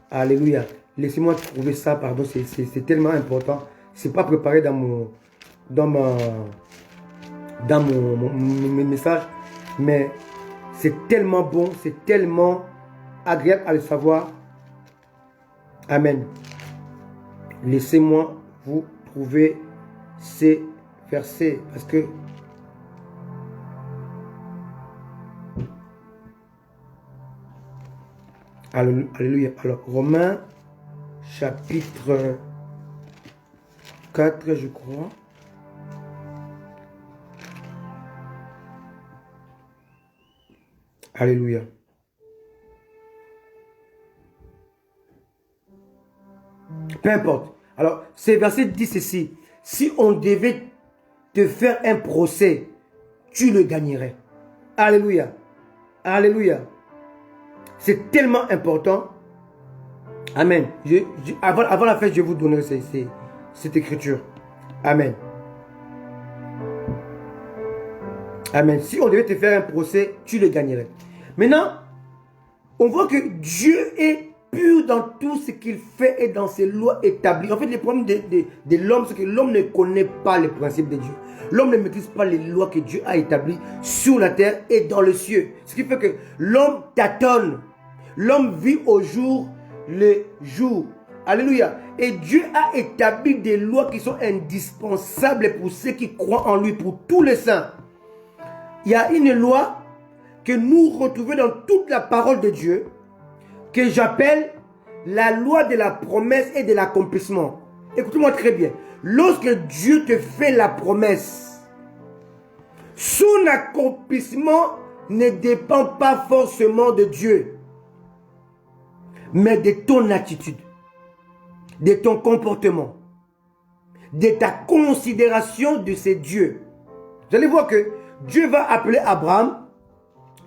Alléluia. Laissez-moi trouver ça, pardon, c'est tellement important. C'est pas préparé dans mon message, mais c'est tellement bon, c'est tellement agréable à le savoir. Amen. Laissez-moi vous trouver ces versets parce que alléluia. Alors, Romains, chapitre 4, je crois. Alléluia. Peu importe. Alors, ces versets disent ceci. Si on devait te faire un procès, tu le gagnerais. Alléluia. Alléluia. C'est tellement important. Amen. Avant la fête, je vais vous donner cette écriture. Amen. Amen. Si on devait te faire un procès, tu le gagnerais. Maintenant, on voit que Dieu est pur dans tout ce qu'il fait et dans ses lois établies. En fait, le problème de l'homme, c'est que l'homme ne connaît pas les principes de Dieu. L'homme ne maîtrise pas les lois que Dieu a établies sur la terre et dans le ciel. Ce qui fait que l'homme tâtonne. L'homme vit au jour le jour. Alléluia. Et Dieu a établi des lois qui sont indispensables pour ceux qui croient en lui, pour tous les saints. Il y a une loi que nous retrouvons dans toute la parole de Dieu, que j'appelle la loi de la promesse et de l'accomplissement. Écoutez-moi très bien. Lorsque Dieu te fait la promesse, son accomplissement ne dépend pas forcément de Dieu, mais de ton attitude, de ton comportement, de ta considération de ces dieux. Vous allez voir que Dieu va appeler Abraham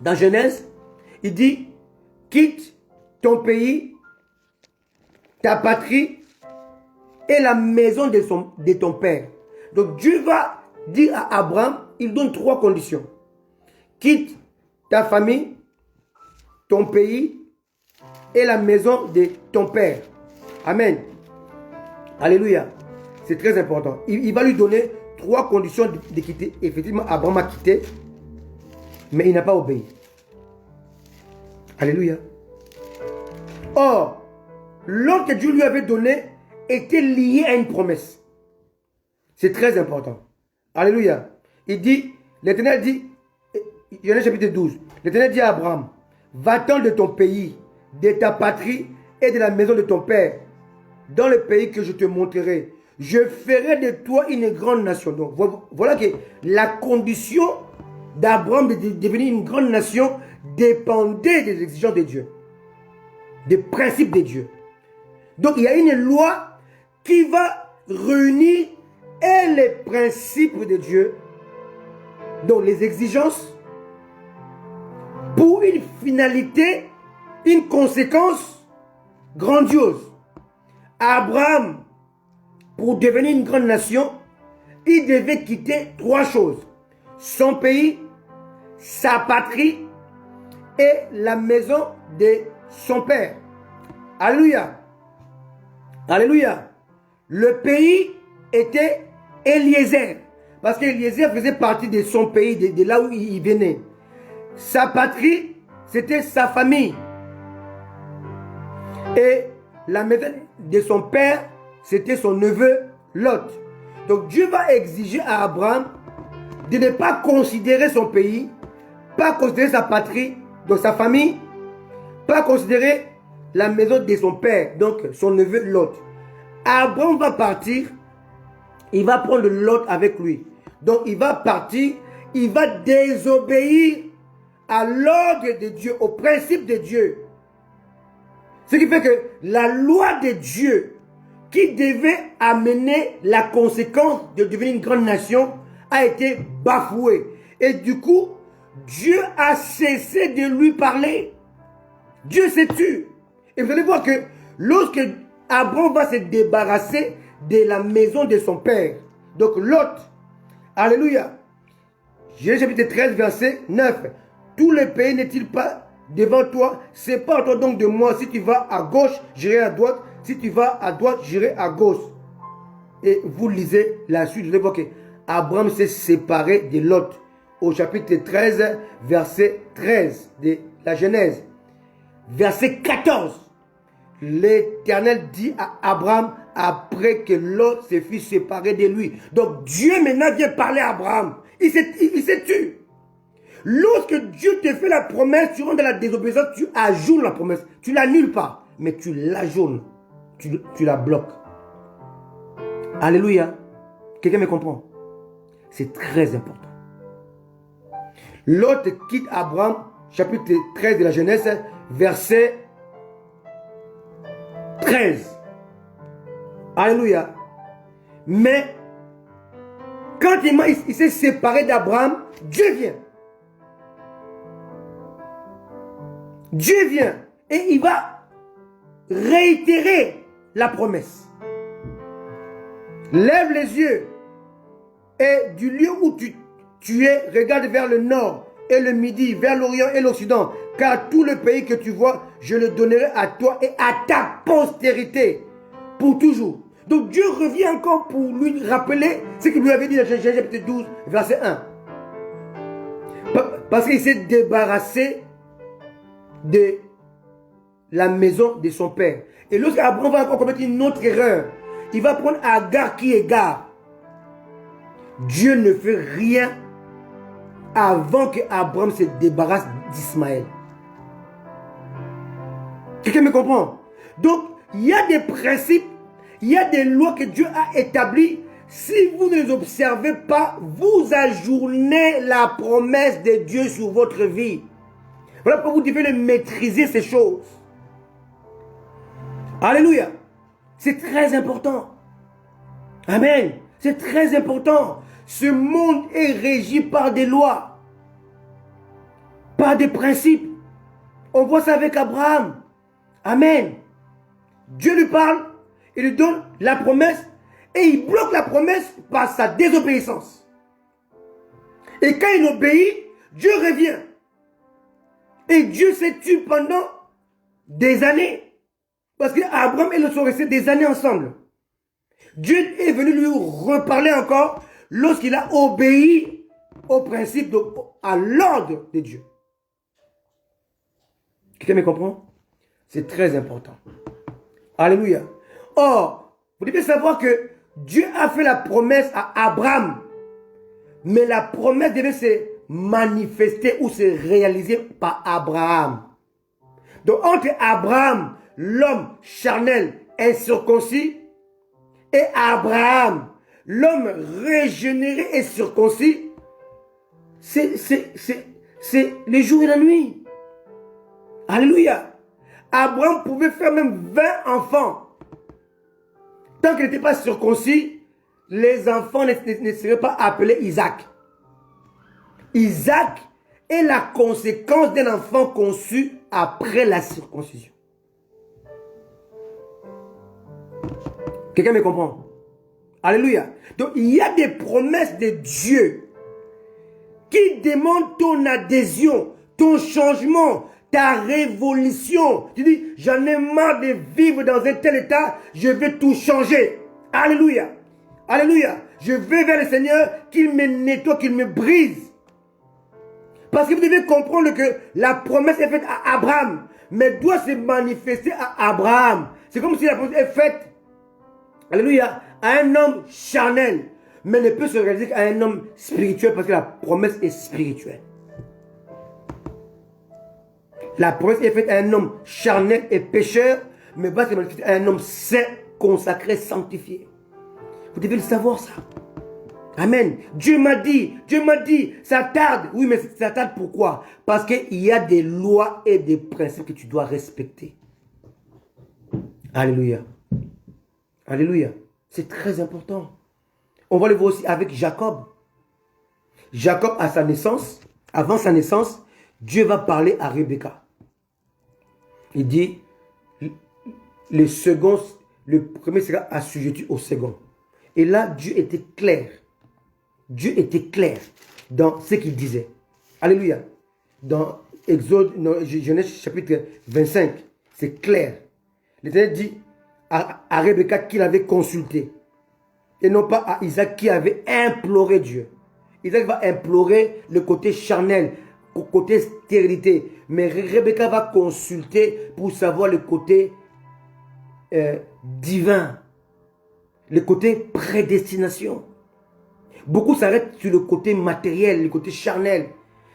dans Genèse. Il dit, quitte ton pays, ta patrie et la maison de ton père. Donc Dieu va dire à Abraham, il donne 3 conditions. Quitte ta famille, ton pays et la maison de ton père. Amen. Alléluia. C'est très important. Il va lui donner 3 conditions de quitter. Effectivement, Abraham a quitté, mais il n'a pas obéi. Alléluia. Or, l'ordre que Dieu lui avait donné était lié à une promesse. C'est très important. Alléluia. Il dit, l'Éternel dit, Genèse chapitre 12, l'Éternel dit à Abraham, va-t'en de ton pays, de ta patrie et de la maison de ton père, dans le pays que je te montrerai. Je ferai de toi une grande nation. Donc, voilà que la condition d'Abraham de devenir une grande nation dépendait des exigences de Dieu, des principes de Dieu. Donc, il y a une loi qui va réunir et les principes de Dieu, donc les exigences, pour une finalité, une conséquence grandiose. Abraham, pour devenir une grande nation, il devait quitter 3 choses. Son pays, sa patrie et la maison de son père. Alléluia. Alléluia. Le pays était Eliezer. Parce qu'Eliezer faisait partie de son pays, de là où il venait. Sa patrie, c'était sa famille. Et la maison de son père, c'était son neveu Lot. Donc Dieu va exiger à Abraham de ne pas considérer son pays, pas considérer sa patrie, donc sa famille, pas considérer la maison de son père, donc son neveu Lot. Abraham va partir, il va prendre Lot avec lui. Donc il va partir, il va désobéir à l'ordre de Dieu, au principe de Dieu. Ce qui fait que la loi de Dieu, qui devait amener la conséquence de devenir une grande nation, a été bafouée. Et du coup, Dieu a cessé de lui parler. Dieu s'est tué. Et vous allez voir que lorsque Abraham va se débarrasser de la maison de son père, donc Lot, alléluia, Genèse chapitre 13, verset 9, tout le pays n'est-il pas devant toi? Sépare-toi donc de moi. Si tu vas à gauche, j'irai à droite. Si tu vas à droite, j'irai à gauche. Et vous lisez la suite. Vous allez voir que Abraham s'est séparé de Lot. Au chapitre 13, verset 13 de la Genèse. Verset 14. L'Éternel dit à Abraham après que Lot se fut séparé de lui. Donc Dieu maintenant vient parler à Abraham. Il s'est tué. Lorsque Dieu te fait la promesse, tu rentres dans la désobéissance, tu ajoutes la promesse. Tu ne l'annules pas, mais tu l'ajoutes. Tu la bloques. Alléluia. Quelqu'un me comprend? C'est très important. Lot quitte Abraham, chapitre 13 de la Genèse, verset 13. Alléluia. Mais, quand il s'est séparé d'Abraham, Dieu vient. Dieu vient et il va réitérer la promesse. Lève les yeux et du lieu où tu es, regarde vers le nord et le midi, vers l'orient et l'occident, car tout le pays que tu vois, je le donnerai à toi et à ta postérité pour toujours. Donc Dieu revient encore pour lui rappeler ce qu'il lui avait dit dans Genèse chapitre 12, verset 1. Parce qu'il s'est débarrassé de la maison de son père. Et lorsqu'Abraham va encore commettre une autre erreur, il va prendre Agar qui égare. Dieu ne fait rien avant que Abraham se débarrasse d'Ismaël. Quelqu'un me comprend? Donc, il y a des principes, il y a des lois que Dieu a établies. Si vous ne les observez pas, vous ajournez la promesse de Dieu sur votre vie. Voilà pourquoi vous devez les maîtriser, ces choses. Alléluia. C'est très important. Amen. C'est très important. Ce monde est régi par des lois, par des principes. On voit ça avec Abraham. Amen. Dieu lui parle, il lui donne la promesse et il bloque la promesse par sa désobéissance. Et quand il obéit, Dieu revient. Et Dieu s'est tué pendant des années. Parce qu'Abraham et Lot sont restés des années ensemble. Dieu est venu lui reparler encore lorsqu'il a obéi au principe, à l'ordre de Dieu. Quelqu'un me comprend? C'est très important. Alléluia. Or, vous devez savoir que Dieu a fait la promesse à Abraham. Mais la promesse devait se manifester ou se réaliser par Abraham. Donc, entre Abraham, l'homme charnel incirconcis, et Abraham, l'homme régénéré et circoncis, c'est les jours et la nuit. Alléluia. Abraham pouvait faire même 20 enfants. Tant qu'il n'était pas circoncis, les enfants ne seraient pas appelés Isaac. Isaac est la conséquence d'un enfant conçu après la circoncision. Quelqu'un me comprend? Alléluia. Donc il y a des promesses de Dieu qui demandent ton adhésion, ton changement, ta révolution. Tu dis, j'en ai marre de vivre dans un tel état, je vais tout changer. Alléluia. Alléluia. Je vais vers le Seigneur, qu'il me nettoie, qu'il me brise. Parce que vous devez comprendre que la promesse est faite à Abraham, mais doit se manifester à Abraham. C'est comme si la promesse est faite, alléluia, à un homme charnel, mais ne peut se réaliser qu'à un homme spirituel parce que la promesse est spirituelle. La promesse est faite à un homme charnel et pécheur, mais va se manifester à un homme saint, consacré, sanctifié. Vous devez le savoir ça. Amen. Dieu m'a dit, ça tarde. Oui, mais ça tarde pourquoi? Parce qu'il y a des lois et des principes que tu dois respecter. Alléluia. Alléluia. C'est très important. On va le voir aussi avec Jacob. Jacob, à sa naissance, avant sa naissance, Dieu va parler à Rebecca. Il dit, le premier sera assujetti au second. Et là, Dieu était clair. Dieu était clair dans ce qu'il disait. Alléluia. Dans Genèse chapitre 25, c'est clair. L'Éternel dit à Rebecca qu'il avait consulté. Et non pas à Isaac qui avait imploré Dieu. Isaac va implorer le côté charnel, le côté stérilité. Mais Rebecca va consulter pour savoir le côté divin. Le côté prédestination. Beaucoup s'arrêtent sur le côté matériel, le côté charnel.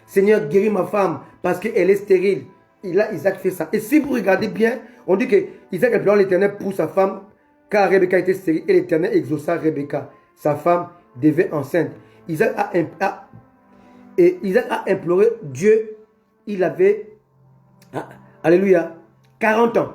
Seigneur, guéris ma femme parce qu'elle est stérile. Et là, Isaac fait ça. Et si vous regardez bien, on dit que Isaac implora l'Éternel pour sa femme, car Rebecca était stérile. Et l'Éternel exauça Rebecca. Sa femme devait enceinte. Isaac a imploré Dieu. Il avait, alléluia, 40 ans.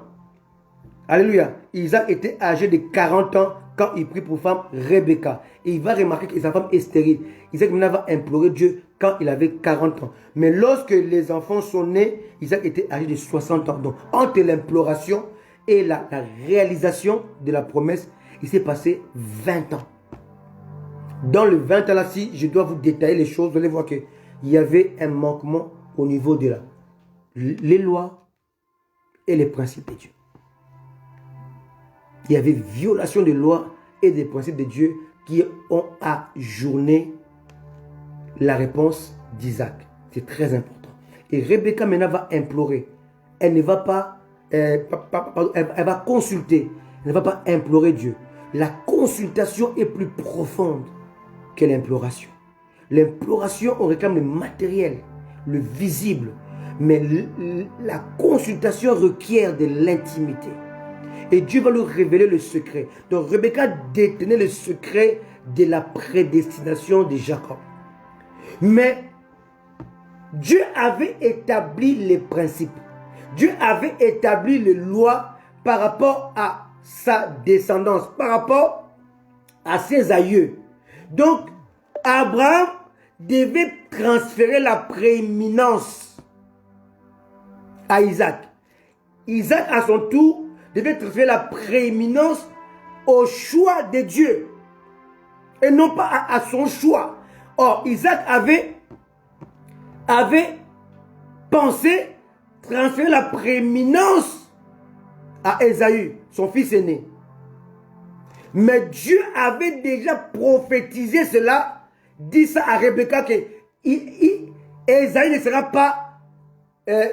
Alléluia. Isaac était âgé de 40 ans quand il prie pour femme Rebecca. Et il va remarquer que sa femme est stérile. Isaac maintenant va implorer Dieu quand il avait 40 ans. Mais lorsque les enfants sont nés, Isaac était âgé de 60 ans. Donc entre l'imploration et la réalisation de la promesse, il s'est passé 20 ans. Dans le 20 ans là, si je dois vous détailler les choses, vous allez voir qu'il y avait un manquement au niveau de les lois et les principes de Dieu. Il y avait violation des lois et des principes de Dieu qui ont ajourné la réponse d'Isaac. C'est très important. Et Rebecca maintenant va implorer. Elle ne va pas, elle va consulter. Elle ne va pas implorer Dieu. La consultation est plus profonde que l'imploration. L'imploration, on réclame le matériel, le visible. Mais la consultation requiert de l'intimité. Et Dieu va lui révéler le secret. Donc Rebecca détenait le secret de la prédestination de Jacob. Mais Dieu avait établi les principes. Dieu avait établi les lois par rapport à sa descendance, par rapport à ses aïeux. Donc, Abraham devait transférer la prééminence à Isaac. Isaac, à son tour, devait transférer la prééminence au choix de Dieu et non pas à son choix. Or, Isaac avait pensé transférer la prééminence à Ésaü, son fils aîné. Mais Dieu avait déjà prophétisé cela, dit ça à Rebecca que Ésaü ne sera pas,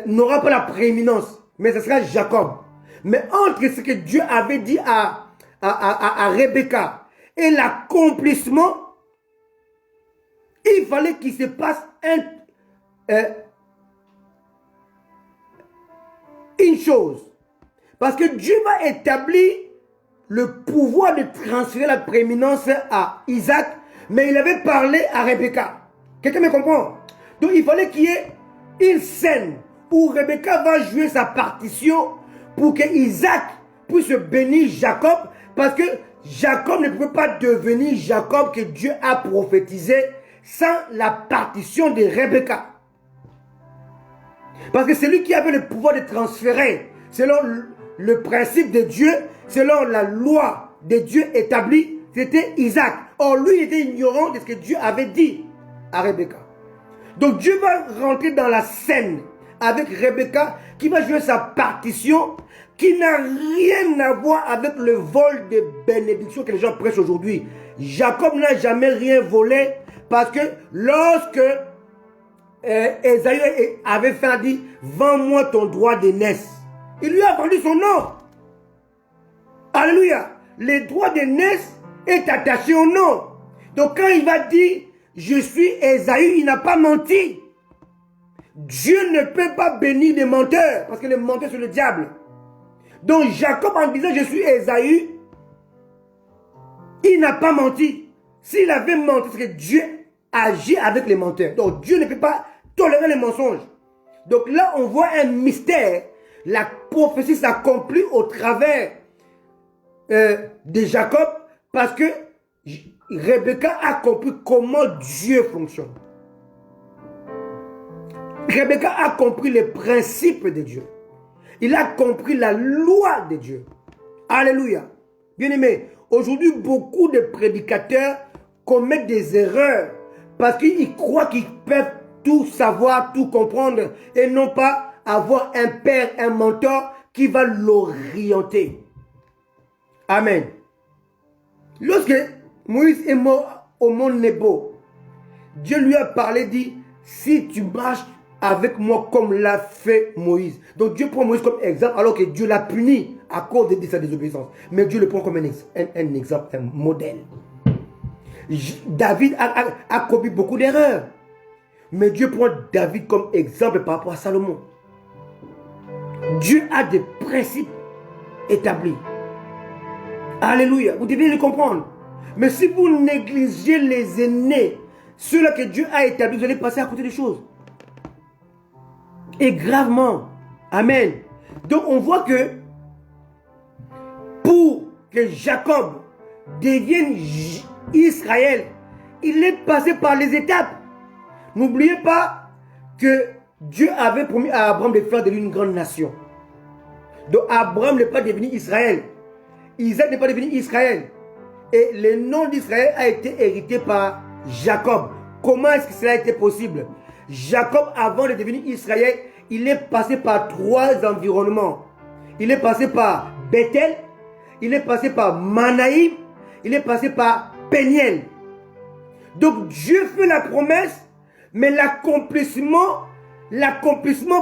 n'aura pas la prééminence, mais ce sera Jacob. Mais entre ce que Dieu avait dit à Rebecca et l'accomplissement, il fallait qu'il se passe une chose. Parce que Dieu va établir le pouvoir de transférer la prééminence à Isaac, mais il avait parlé à Rebecca. Quelqu'un me comprend? Donc il fallait qu'il y ait une scène où Rebecca va jouer sa partition pour que Isaac puisse bénir Jacob, parce que Jacob ne pouvait pas devenir Jacob que Dieu a prophétisé sans la partition de Rebecca. Parce que c'est lui qui avait le pouvoir de transférer, selon le principe de Dieu, selon la loi de Dieu établie, c'était Isaac. Or, lui, il était ignorant de ce que Dieu avait dit à Rebecca. Donc, Dieu va rentrer dans la scène avec Rebecca, qui va jouer sa partition, qui n'a rien à voir avec le vol de bénédiction que les gens prêchent aujourd'hui. Jacob n'a jamais rien volé, parce que lorsque Ésaü avait fait, a dit, vends-moi ton droit d'aînesse. Il lui a vendu son nom. Alléluia. Le droit d'aînesse est attaché au nom. Donc quand il va dire, je suis Ésaü, il n'a pas menti. Dieu ne peut pas bénir des menteurs, parce que les menteurs c'est le diable. Donc Jacob, en disant, je suis Ésaü, il n'a pas menti. S'il avait menti, c'est que Dieu agit avec les menteurs. Donc Dieu ne peut pas tolérer les mensonges. Donc là, on voit un mystère. La prophétie s'accomplit au travers de Jacob, parce que Rebecca a compris comment Dieu fonctionne. Rebecca a compris les principes de Dieu. Il a compris la loi de Dieu. Alléluia. Bien-aimé, aujourd'hui, beaucoup de prédicateurs commettent des erreurs parce qu'ils croient qu'ils peuvent tout savoir, tout comprendre, et non pas avoir un père, un mentor qui va l'orienter. Amen. Lorsque Moïse est mort au mont Nebo, Dieu lui a parlé, dit, si tu marches avec moi comme l'a fait Moïse. Donc Dieu prend Moïse comme exemple, alors que Dieu l'a puni à cause de sa désobéissance. Mais Dieu le prend comme un exemple, un modèle. David a commis beaucoup d'erreurs. Mais Dieu prend David comme exemple par rapport à Salomon. Dieu a des principes établis. Alléluia. Vous devez le comprendre. Mais si vous négligez les aînés, ceux-là que Dieu a établis, vous allez passer à côté des choses. Et gravement. Amen. Donc on voit que pour que Jacob devienne Israël, il est passé par les étapes. N'oubliez pas que Dieu avait promis à Abraham de faire de lui une grande nation. Donc Abraham n'est pas devenu Israël. Isaac n'est pas devenu Israël. Et le nom d'Israël a été hérité par Jacob. Comment est-ce que cela a été possible? Jacob, avant de devenir Israël, il est passé par 3 environnements. Il est passé par Bethel, il est passé par Manaïm, il est passé par Péniel. Donc Dieu fait la promesse, mais l'accomplissement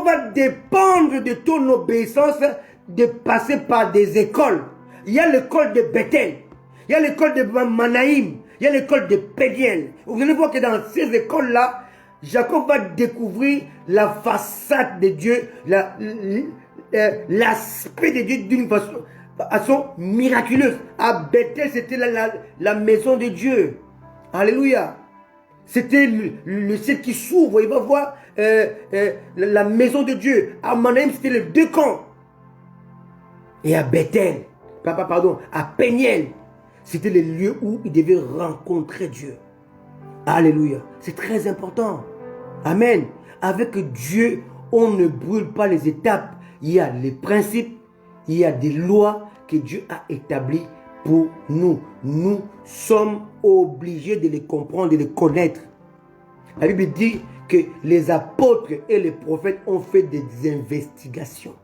va dépendre de ton obéissance de passer par des écoles. Il y a l'école de Bethel, il y a l'école de Manaïm, il y a l'école de Péniel. Vous allez voir que dans ces écoles-là, Jacob va découvrir la façade de Dieu, l'aspect de Dieu d'une façon miraculeuse. À Bethel, c'était la maison de Dieu. Alléluia. C'était le ciel qui s'ouvre. Il va voir la maison de Dieu. À Manaïm, c'était les 2 camps. Et à Bethel, à Péniel, c'était les lieux où il devait rencontrer Dieu. Alléluia. C'est très important. Amen. Avec Dieu, on ne brûle pas les étapes. Il y a les principes, il y a des lois que Dieu a établies pour nous. Nous sommes obligés de les comprendre, de les connaître. La Bible dit que les apôtres et les prophètes ont fait des investigations.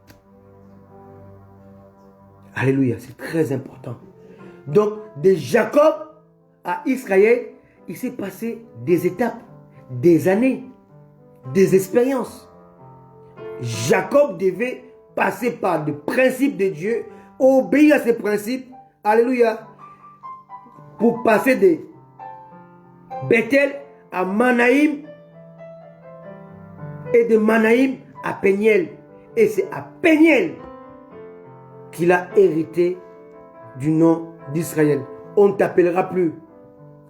Alléluia, c'est très important. Donc, de Jacob à Israël, il s'est passé des étapes, des années, des expériences. Jacob devait passer par des principes de Dieu, obéir à ces principes, alléluia, pour passer de Bethel à Manaïm et de Manaïm à Péniel. Et c'est à Péniel qu'il a hérité du nom d'Israël. On ne t'appellera plus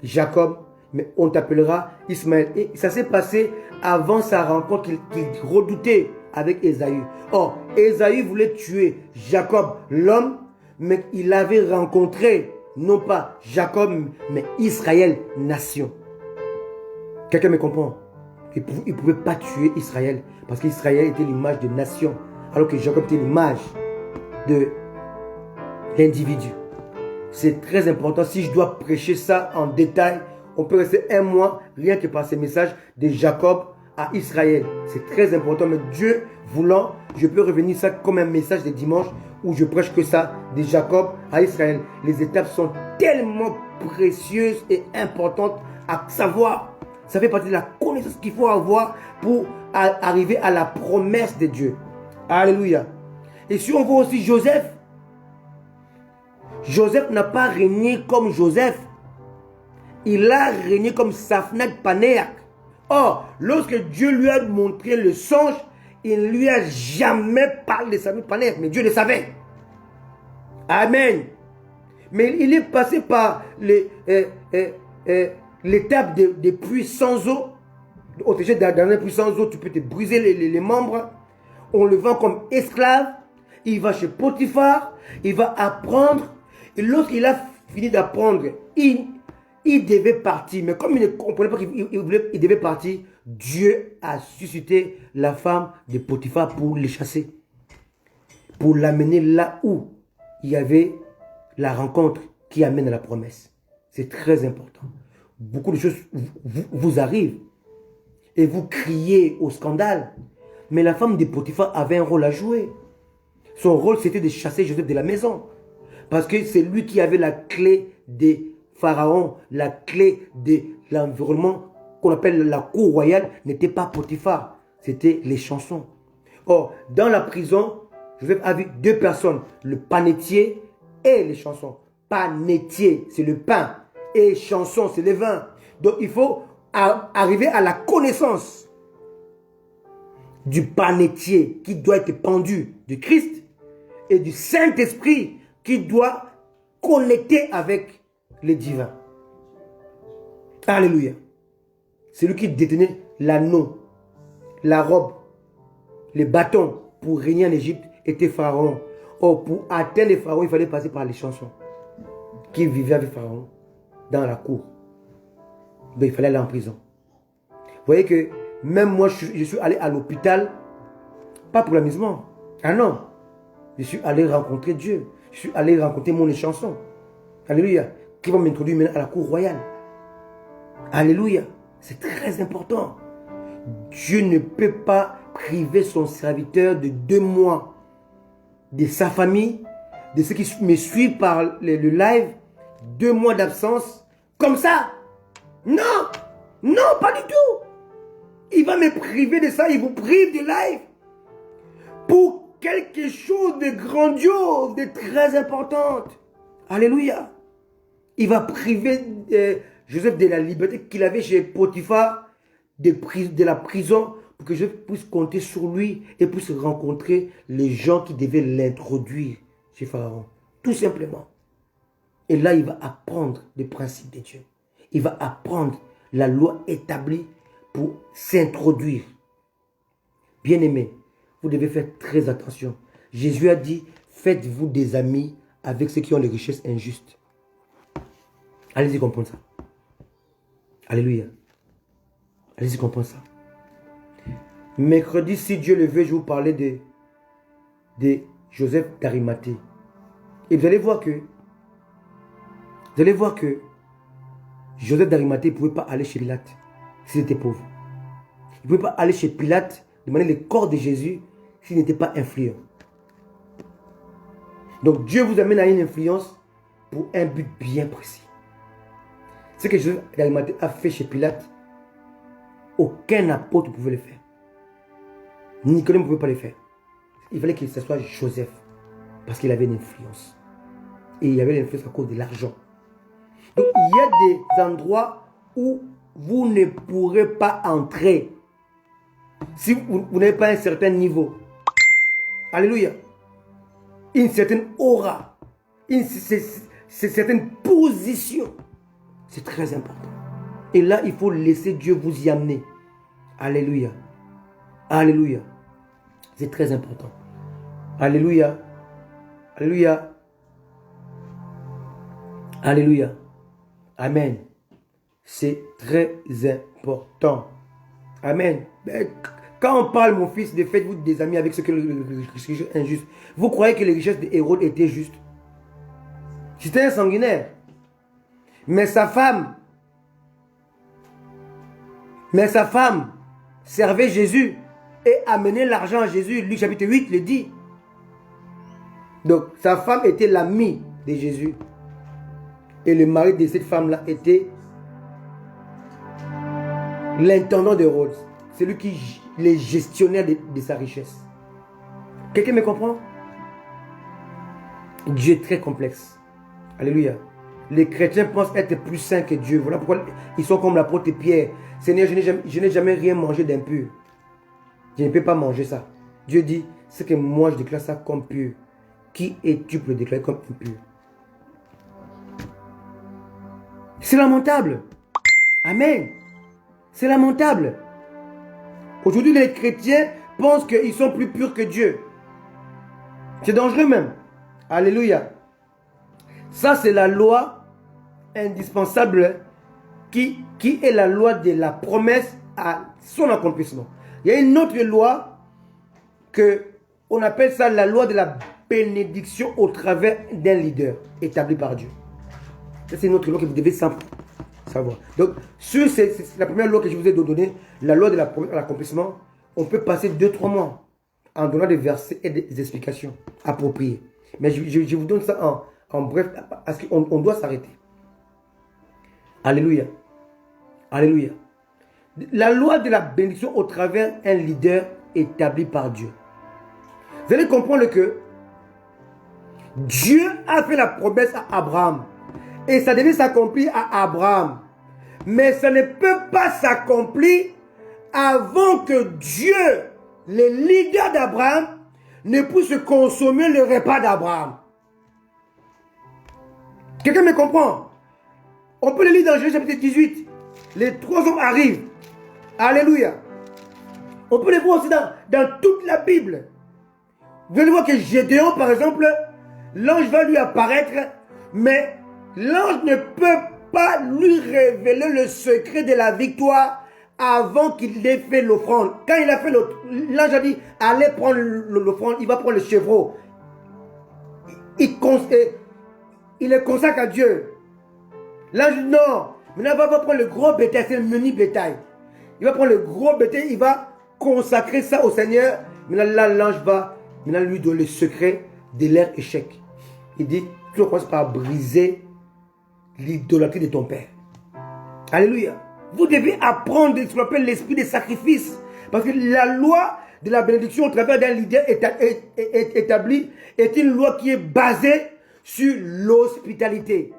Jacob, mais on t'appellera Ismaël. Et ça s'est passé avant sa rencontre qu'il redoutait avec Ésaü. Or, Ésaü voulait tuer Jacob, l'homme, mais il avait rencontré non pas Jacob, mais Israël, nation. Quelqu'un me comprend? Il ne pouvait pas tuer Israël, parce qu'Israël était l'image de nation, alors que Jacob était l'image de l'individu. C'est très important. Si je dois prêcher ça en détail, on peut rester 1 mois rien que par ces messages de Jacob à Israël. C'est très important, mais Dieu voulant, je peux revenir ça comme un message de dimanche où je prêche que ça, de Jacob à Israël. Les étapes sont tellement précieuses et importantes à savoir. Ça fait partie de la connaissance qu'il faut avoir pour arriver à la promesse de Dieu. Alléluia. Et si on voit aussi Joseph, Joseph n'a pas régné comme Joseph. Il a régné comme Safnak Panéak. Or, lorsque Dieu lui a montré le songe, il ne lui a jamais parlé de Safnak Panéak, mais Dieu le savait. Amen. Mais il est passé par l'étape des puits sans eau. Au sujet dans les puits sans eau, tu peux te briser les membres. On le vend comme esclave. Il va chez Potiphar. Il va apprendre. Et lorsqu'il a fini d'apprendre, il devait partir. Mais comme il ne comprenait pas qu'il devait partir, Dieu a suscité la femme de Potiphar pour les chasser. Pour l'amener là où il y avait la rencontre qui amène à la promesse. C'est très important. Beaucoup de choses vous arrivent et vous criez au scandale. Mais la femme de Potiphar avait un rôle à jouer. Son rôle, c'était de chasser Joseph de la maison. Parce que c'est lui qui avait la clé des pharaons, la clé de l'environnement qu'on appelle la cour royale, n'était pas Potiphar, c'était les chansons. Or, dans la prison, Joseph a vu 2 personnes, le panetier et les chansons. Panetier, c'est le pain, et chanson, c'est le vin. Donc, il faut arriver à la connaissance du panetier qui doit être pendu de Christ et du Saint-Esprit qui doit connecter avec les divins. Alléluia. C'est lui qui détenait l'anneau, la robe, les bâtons pour régner en Égypte était Pharaon. Or, pour atteindre les pharaons, il fallait passer par les chansons qui vivaient avec Pharaon dans la cour. Donc, il fallait aller en prison. Vous voyez que même moi, je suis allé à l'hôpital, pas pour l'amusement. Ah non. Je suis allé rencontrer Dieu. Je suis allé rencontrer mon chanson. Alléluia. Qui va m'introduire maintenant à la cour royale. Alléluia. C'est très important. Dieu ne peut pas privé son serviteur de 2 mois de sa famille, de ceux qui me suivent par le live, 2 mois d'absence, comme ça. Non, non, pas du tout. Il va me priver de ça, il vous prive du live pour quelque chose de grandiose, de très important. Alléluia. Il va priver Joseph de la liberté qu'il avait chez Potiphar, de la prison, pour que je puisse compter sur lui et puisse rencontrer les gens qui devaient l'introduire chez Pharaon. Tout simplement. Et là, il va apprendre les principes de Dieu. Il va apprendre la loi établie pour s'introduire. Bien-aimés, vous devez faire très attention. Jésus a dit, faites-vous des amis avec ceux qui ont les richesses injustes. Allez-y comprendre ça. Alléluia. Allez-y comprendre ça. Mercredi, si Dieu le veut, je vais vous parler de Joseph d'Arimathée. Et vous allez voir que Joseph d'Arimathée ne pouvait pas aller chez Pilate s'il était pauvre. Il ne pouvait pas aller chez Pilate demander le corps de Jésus s'il n'était pas influent. Donc Dieu vous amène à une influence pour un but bien précis. Ce que Joseph d'Arimathée a fait chez Pilate, aucun apôtre ne pouvait le faire. Nicolas ne pouvait pas le faire. Il fallait que ce soit Joseph. Parce qu'il avait une influence. Et il avait l'influence à cause de l'argent. Donc il y a des endroits où vous ne pourrez pas entrer. Si vous n'avez pas un certain niveau. Alléluia. Une certaine aura. Une certaine position. C'est très important. Et là, il faut laisser Dieu vous y amener. Alléluia. Alléluia. C'est très important. Alléluia. Alléluia. Alléluia. Amen. C'est très important. Amen. Quand on parle, mon fils, de faites-vous des amis avec ceux qui sont injustes, vous croyez que les richesses d'Hérode étaient justes? C'était un sanguinaire. Mais sa femme servait Jésus et amenait l'argent à Jésus. Luc chapitre 8 le dit. Donc sa femme était l'amie de Jésus. Et le mari de cette femme-là était l'intendant de Rhodes. C'est lui qui est gestionnaire de sa richesse. Quelqu'un me comprend? Dieu est très complexe. Alléluia. Les chrétiens pensent être plus saints que Dieu. Voilà pourquoi ils sont comme l'apôtre Pierre. Seigneur, je n'ai jamais rien mangé d'impur. Je ne peux pas manger ça. Dieu dit, c'est que moi je déclare ça comme pur. Qui es-tu pour le déclarer comme impur? C'est lamentable. Amen. C'est lamentable. Aujourd'hui, les chrétiens pensent qu'ils sont plus purs que Dieu. C'est dangereux même. Alléluia. Ça, c'est la loi indispensable qui est la loi de la promesse à son accomplissement. Il y a une autre loi que on appelle ça la loi de la bénédiction au travers d'un leader établi par Dieu. C'est une autre loi que vous devez savoir. Donc, c'est la première loi que je vous ai donnée, la loi de l'accomplissement. On peut passer 2-3 mois en donnant des versets et des explications appropriées. Mais je vous donne ça en bref, parce qu'on doit s'arrêter. Alléluia. Alléluia. La loi de la bénédiction au travers un leader établi par Dieu. Vous allez comprendre que Dieu a fait la promesse à Abraham. Et ça devait s'accomplir à Abraham. Mais ça ne peut pas s'accomplir avant que Dieu, le leader d'Abraham, ne puisse consommer le repas d'Abraham. Quelqu'un me comprend? On peut le lire dans Genèse chapitre 18. Les 3 hommes arrivent. Alléluia. On peut les voir aussi dans toute la Bible. Vous allez voir que Gédéon, par exemple, l'ange va lui apparaître, mais l'ange ne peut pas lui révéler le secret de la victoire avant qu'il ait fait l'offrande. Quand il a fait l'ange a dit, allez prendre l'offrande, il va prendre le chevreau. Il le consacre à Dieu. L'ange dit non, maintenant il va prendre le gros bétail, c'est le menu bétail. Il va prendre le gros bétail, il va consacré ça au Seigneur, maintenant là, l'ange va maintenant lui donner le secret de leur échec. Il dit, tu commences par briser l'idolâtrie de ton père. Alléluia. Vous devez apprendre ce qu'on appelle l'esprit des sacrifices. Parce que la loi de la bénédiction au travers d'un leader établi est une loi qui est basée sur l'hospitalité,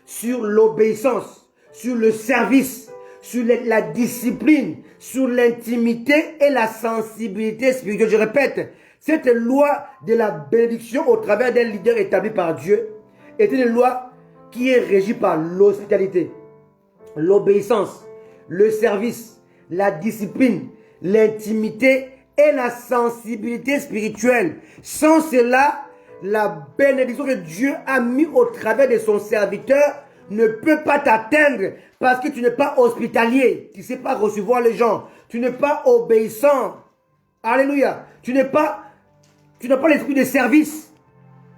sur l'obéissance, sur le service, sur la discipline, sur l'intimité et la sensibilité spirituelle. Je répète, cette loi de la bénédiction au travers d'un leader établi par Dieu est une loi qui est régie par l'hospitalité, l'obéissance, le service, la discipline, l'intimité et la sensibilité spirituelle. Sans cela, la bénédiction que Dieu a mis au travers de son serviteur ne peut pas t'atteindre parce que tu n'es pas hospitalier. Tu ne sais pas recevoir les gens. Tu n'es pas obéissant. Alléluia. Tu n'as pas l'esprit de service.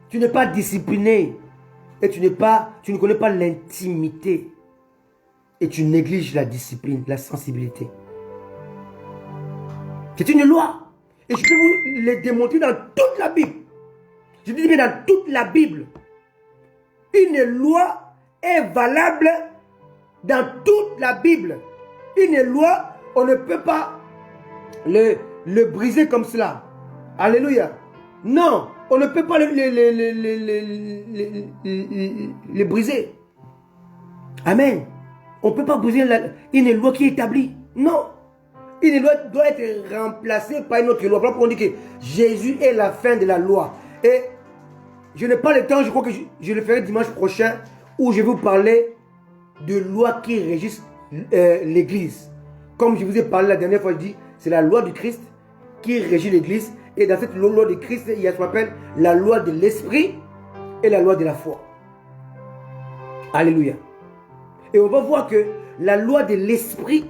Tu n'es pas discipliné. Et tu ne connais pas l'intimité. Et tu négliges la discipline, la sensibilité. C'est une loi. Et je peux vous le démontrer dans toute la Bible. Je dis bien dans toute la Bible. Une loi est valable dans toute la Bible. Une loi, on ne peut pas le briser comme cela. Alléluia. Non, on ne peut pas le briser. Amen. On ne peut pas briser une loi qui est établie. Non. Une loi doit être remplacée par une autre loi. Pour on dit que Jésus est la fin de la loi. Et je n'ai pas le temps, je crois que je le ferai dimanche prochain, où je vais vous parler de lois qui régissent l'Église. Comme je vous ai parlé la dernière fois, je dis, c'est la loi du Christ qui régit l'Église. Et dans cette loi de Christ, il y a ce qu'on appelle la loi de l'Esprit et la loi de la foi. Alléluia. Et on va voir que la loi de l'Esprit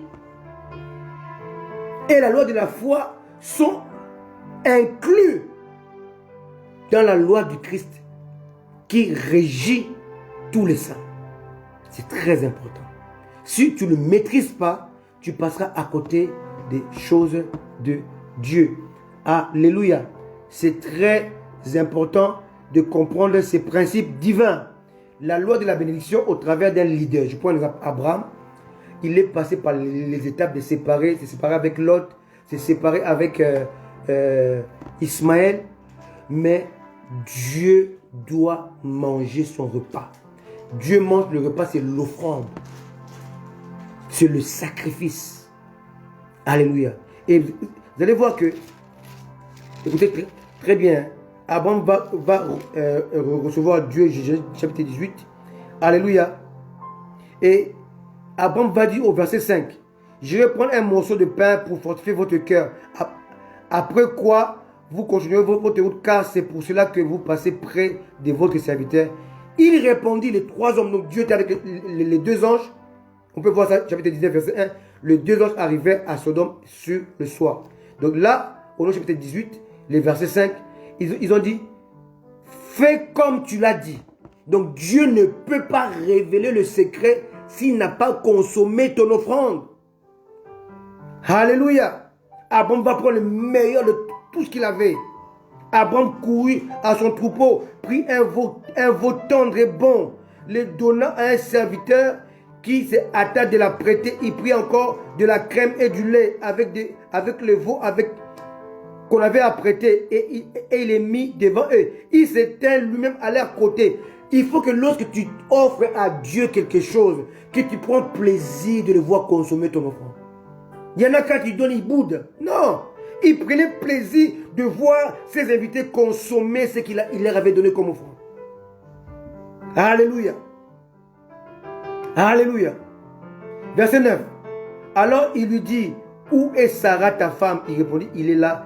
et la loi de la foi sont inclus dans la loi du Christ qui régit tous les saints. C'est très important. Si tu ne maîtrises pas, tu passeras à côté des choses de Dieu. Alléluia. C'est très important de comprendre ces principes divins. La loi de la bénédiction au travers d'un leader. Je prends l'exemple Abraham. Il est passé par les étapes de séparer. Se séparer avec Lot. Se séparer avec Ismaël. Mais Dieu doit manger son repas. Dieu mange le repas, c'est l'offrande. C'est le sacrifice. Alléluia. Et vous allez voir que, écoutez très bien, Abraham va recevoir Dieu, chapitre 18. Alléluia. Et Abraham va dire au verset 5, je vais prendre un morceau de pain pour fortifier votre cœur. Après quoi, vous continuez votre route, car c'est pour cela que vous passez près de votre serviteur. Il répondit, les trois hommes, donc Dieu était avec les deux anges. On peut voir ça, chapitre 19, verset 1. Les deux anges arrivaient à Sodome sur le soir. Donc là, au chapitre 18, les versets 5, ils ont dit, fais comme tu l'as dit. Donc Dieu ne peut pas révéler le secret s'il n'a pas consommé ton offrande. Alléluia. Abraham va prendre le meilleur de tout ce qu'il avait. Abraham courut à son troupeau, prit un veau tendre et bon, le donna à un serviteur qui s'est hâta de la prêter. Il prit encore de la crème et du lait avec le veau qu'on avait apprêté et il est mis devant eux. Il s'éteint lui-même à leur côté. Il faut que lorsque tu offres à Dieu quelque chose, que tu prends plaisir de le voir consommer ton offrande. Il y en a quand ils donnent, ils boudent. Non. Il prenait plaisir de voir ses invités consommer ce qu'il leur avait donné comme offrande. Alléluia. Alléluia. Verset 9. Alors il lui dit, où est Sarah ta femme? Il répondit, il est là.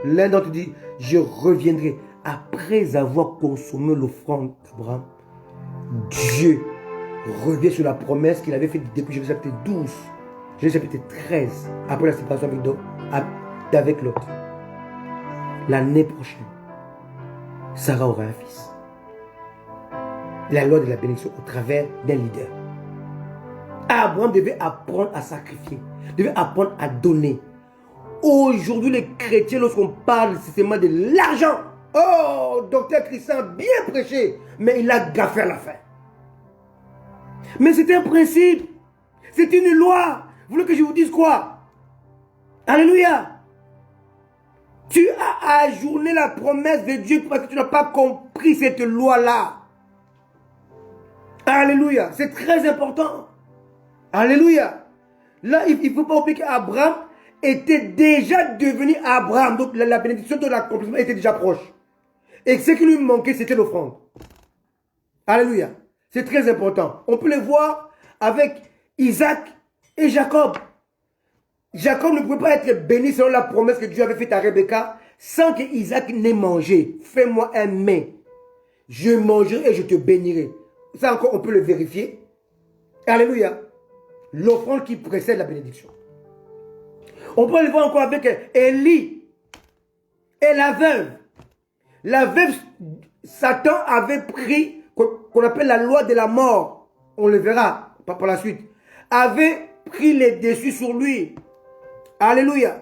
L'un d'entre eux dit, je reviendrai. Après avoir consommé l'offrande d'Abraham, Dieu revient sur la promesse qu'il avait faite depuis Genèse chapitre 12. Genèse chapitre 13. Après la séparation avec l'autre. L'année prochaine, Sarah aura un fils. La loi de la bénédiction au travers d'un leader. Abraham devait apprendre à sacrifier, devait apprendre à donner. Aujourd'hui, les chrétiens, lorsqu'on parle seulement de l'argent, oh, docteur Christian a bien prêché, mais il a gaffé à la fin. Mais c'est un principe, c'est une loi. Vous voulez que je vous dise quoi? Alléluia. Tu as ajourné la promesse de Dieu parce que tu n'as pas compris cette loi-là. Alléluia. C'est très important. Alléluia. Là, il ne faut pas oublier qu'Abraham était déjà devenu Abraham. Donc la bénédiction de l'accomplissement était déjà proche. Et ce qui lui manquait, c'était l'offrande. Alléluia. C'est très important. On peut le voir avec Isaac et Jacob. Jacob ne pouvait pas être béni selon la promesse que Dieu avait faite à Rebecca sans que Isaac n'ait mangé. Fais-moi un mets. Je mangerai et je te bénirai. Ça encore, on peut le vérifier. Alléluia. L'offrande qui précède la bénédiction. On peut le voir encore avec Élie et la veuve. La veuve, Satan avait pris, qu'on appelle la loi de la mort. On le verra par la suite. Avait pris les dessus sur lui. Alléluia.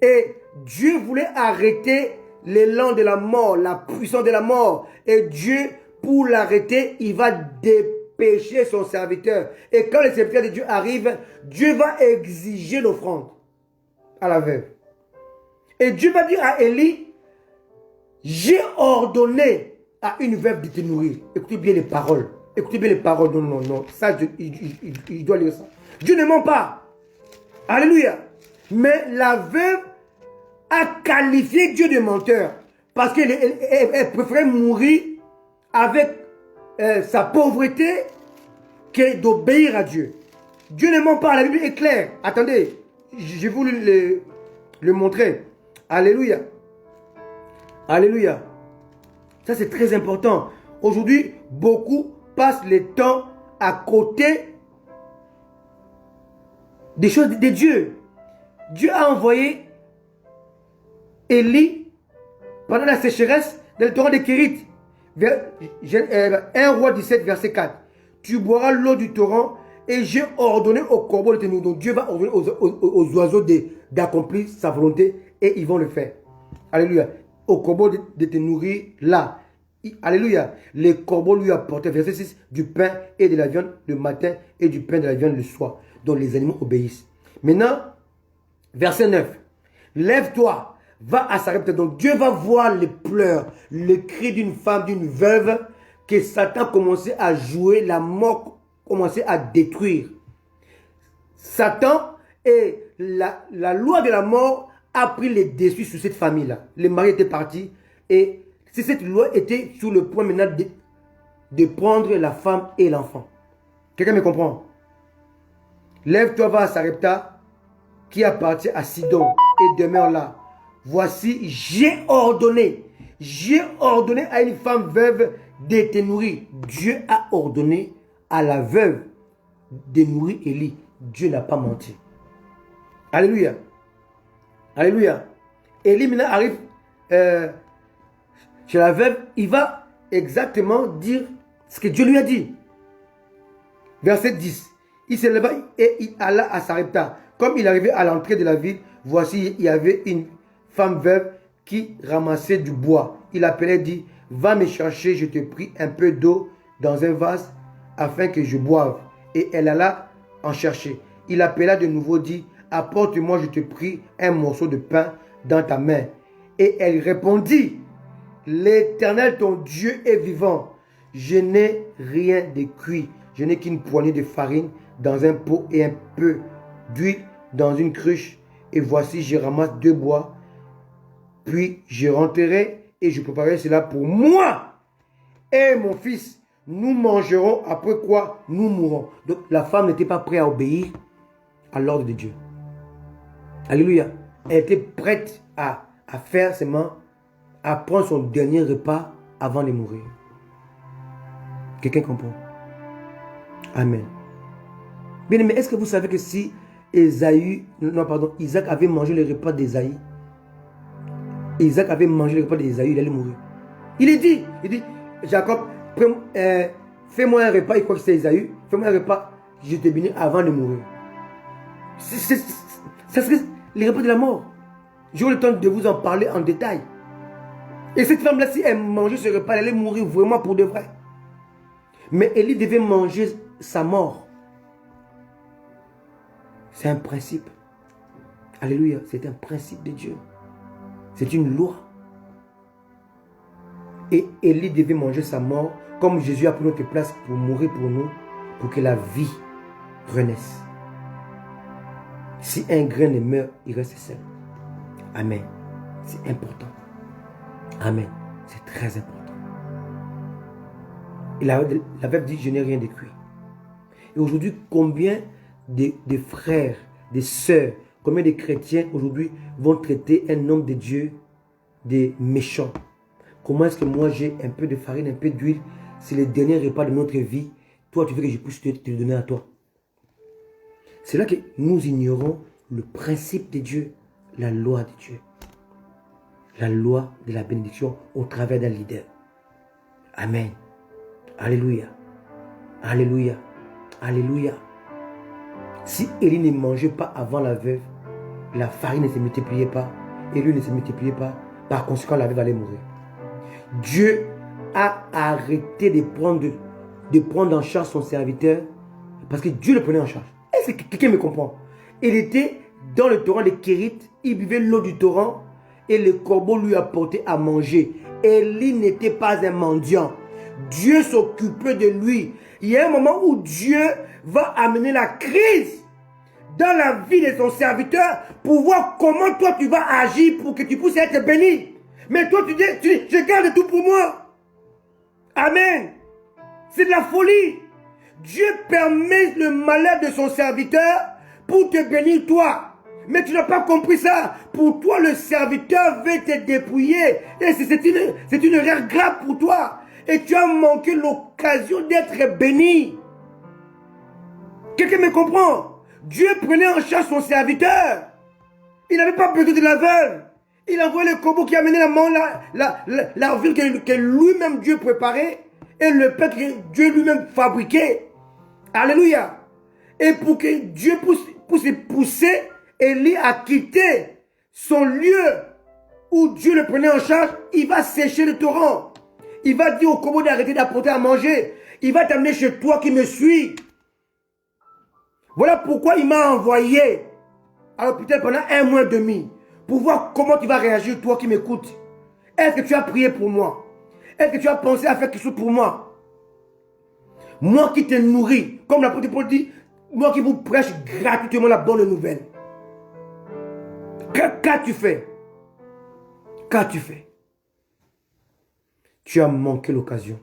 Et Dieu voulait arrêter l'élan de la mort, la puissance de la mort. Et Dieu, pour l'arrêter, il va dépêcher son serviteur. Et quand le serviteur de Dieu arrive, Dieu va exiger l'offrande à la veuve. Et Dieu va dire à Élie, j'ai ordonné à une veuve de te nourrir. Écoutez bien les paroles. Écoutez bien les paroles. Non, non, non. Ça, il doit lire ça. Dieu ne ment pas. Alléluia. Mais la veuve a qualifié Dieu de menteur. Parce qu'elle préférait mourir avec sa pauvreté que d'obéir à Dieu. Dieu ne ment pas. La Bible est claire. Attendez. Je vais vous le montrer. Alléluia. Alléluia. Ça, c'est très important. Aujourd'hui, beaucoup passent le temps à côté des choses de Dieu. Dieu a envoyé Élie pendant la sécheresse dans le torrent de Kérit. 1 Roi 17, verset 4. Tu boiras l'eau du torrent et j'ai ordonné aux corbeaux de te nourrir. Donc Dieu va ordonner aux oiseaux d'accomplir sa volonté et ils vont le faire. Alléluia. Aux corbeaux de te nourrir là. Alléluia. Les corbeaux lui apportaient, verset 6, du pain et de la viande le matin et du pain et de la viande le soir. Donc les animaux obéissent. Maintenant, verset 9. Lève-toi, va à Sarepta. Donc Dieu va voir les pleurs, le cri d'une femme, d'une veuve, que Satan commençait à jouer, la mort commençait à détruire. Satan et la loi de la mort a pris les dessus sur cette famille-là. Les maris étaient partis et cette loi était sur le point maintenant de prendre la femme et l'enfant. Quelqu'un me comprend? Lève-toi, va à Sarepta, qui appartient à Sidon, et demeure là. Voici, j'ai ordonné à une femme veuve de te nourrir. Dieu a ordonné à la veuve de nourrir Élie. Dieu n'a pas menti. Alléluia. Alléluia. Élie maintenant arrive chez la veuve. Il va exactement dire ce que Dieu lui a dit. Verset 10. Il se leva et il alla à Sarepta. Comme il arrivait à l'entrée de la ville, voici, il y avait une femme veuve qui ramassait du bois. Il appelait, dit, va me chercher, je te prie, un peu d'eau dans un vase afin que je boive. Et elle alla en chercher. Il appela de nouveau, dit, apporte-moi, je te prie, un morceau de pain dans ta main. Et elle répondit, l'Éternel, ton Dieu est vivant. Je n'ai rien de cuit. Je n'ai qu'une poignée de farine dans un pot et un peu d'huile dans une cruche. Et voici, je ramasse 2 bois. Puis je rentrerai et je préparerai cela pour moi et mon fils. Nous mangerons, après quoi nous mourrons. Donc la femme n'était pas prête à obéir à l'ordre de Dieu. Alléluia. Elle était prête à faire seulement, à prendre son dernier repas avant de mourir. Quelqu'un comprend? Amen. Bien, mais est-ce que vous savez que si Isaac avait mangé le repas d'Ésaü, Isaac avait mangé le repas d'Ésaü, il allait mourir. Il dit, Jacob, fais-moi un repas, il croit que c'est Ésaü, fais-moi un repas, je te bénis avant de mourir. les repas de la mort. J'aurai le temps de vous en parler en détail. Et cette femme-là, si elle mangeait ce repas, elle allait mourir vraiment pour de vrai. Mais Élie devait manger sa mort. C'est un principe. Alléluia, c'est un principe de Dieu. C'est une loi. Et Élie devait manger sa mort comme Jésus a pris notre place pour mourir pour nous, pour que la vie renaisse. Si un grain ne meurt, il reste seul. Amen. C'est important. Amen. C'est très important. Et la veuve dit, je n'ai rien de cuit. Et aujourd'hui, combien de frères, de sœurs, combien de chrétiens aujourd'hui vont traiter un homme de Dieu des méchants? Comment est-ce que moi j'ai un peu de farine, un peu d'huile, c'est le dernier repas de notre vie, toi tu veux que je puisse te le donner à toi? C'est là que nous ignorons le principe de Dieu, la loi de Dieu. La loi de la bénédiction au travers d'un leader. Amen. Alléluia. Alléluia. Alléluia. Si Élie ne mangeait pas avant la veuve, la farine ne se multipliait pas, et l'huile ne se multipliait pas, par conséquent la veuve allait mourir. Dieu a arrêté de prendre en charge son serviteur parce que Dieu le prenait en charge. Est-ce que quelqu'un me comprend? Il était dans le torrent de Kérit, il buvait l'eau du torrent et le corbeau lui apportait à manger. Élie n'était pas un mendiant. Dieu s'occupait de lui. Il y a un moment où Dieu va amener la crise dans la vie de son serviteur pour voir comment toi tu vas agir pour que tu puisses être béni. Mais toi tu dis, je garde tout pour moi. Amen. C'est de la folie. Dieu permet le malheur de son serviteur pour te bénir toi. Mais tu n'as pas compris ça. Pour toi, le serviteur veut te dépouiller. Et c'est une erreur grave pour toi. Et tu as manqué l'occasion d'être béni. Quelqu'un me comprend? Dieu prenait en charge son serviteur. Il n'avait pas besoin de la veuve. Il envoyait le corbeau qui amenait la ville que lui-même Dieu préparait et le pain que Dieu lui-même fabriquait. Alléluia. Et pour que Dieu puisse pousser Élie à quitter son lieu où Dieu le prenait en charge, il va sécher le torrent. Il va dire au corbeau d'arrêter d'apporter à manger. Il va t'amener chez toi qui me suis. Voilà pourquoi il m'a envoyé à l'hôpital pendant 1 mois et demi. Pour voir comment tu vas réagir, toi qui m'écoutes. Est-ce que tu as prié pour moi? Est-ce que tu as pensé à faire quelque chose pour moi? Moi qui te nourris, comme l'apôtre Paul dit, moi qui vous prêche gratuitement la bonne nouvelle. Qu'as-tu fait? Qu'as-tu fait? Tu as manqué l'occasion.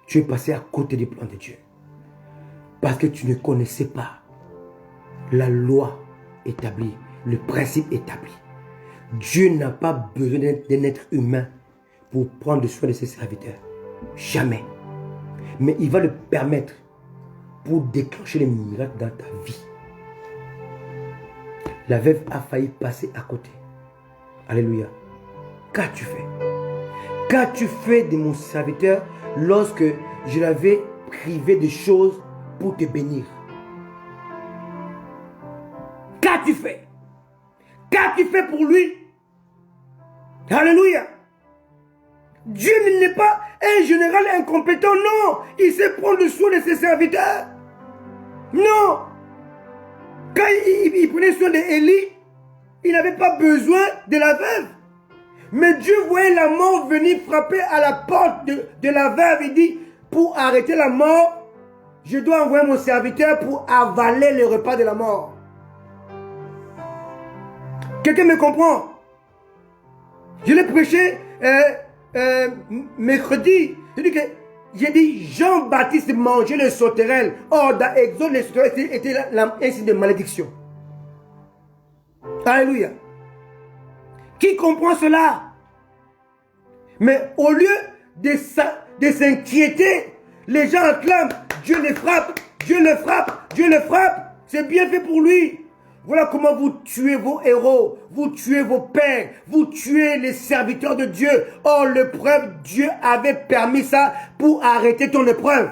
Tu es passé à côté du plan de Dieu. Parce que tu ne connaissais pas la loi établie, le principe établi. Dieu n'a pas besoin d'un être humain pour prendre soin de ses serviteurs. Jamais. Mais il va le permettre pour déclencher les miracles dans ta vie. La veuve a failli passer à côté. Alléluia. Qu'as-tu fait? Qu'as-tu fait de mon serviteur lorsque je l'avais privé de choses pour te bénir? Qu'as-tu fait? Qu'as-tu fait pour lui? Alléluia. Dieu n'est pas un général incompétent, non. Il sait prendre soin de ses serviteurs. Non. Quand il prenait soin d'Élie, il n'avait pas besoin de la veuve. Mais Dieu voyait la mort venir frapper à la porte de la veuve. Il dit, pour arrêter la mort, je dois envoyer mon serviteur pour avaler le repas de la mort. Quelqu'un me comprend? Je l'ai prêché mercredi. J'ai dit Jean-Baptiste mangeait le sauterelle. Or, dans Exode, le sauterelle était un signe de malédiction. Alléluia. Qui comprend cela? Mais au lieu de s'inquiéter, les gens acclament Dieu le frappe, Dieu le frappe, Dieu le frappe. C'est bien fait pour lui. Voilà comment vous tuez vos héros, vous tuez vos pères, vous tuez les serviteurs de Dieu. Or, l'épreuve, Dieu avait permis ça pour arrêter ton épreuve.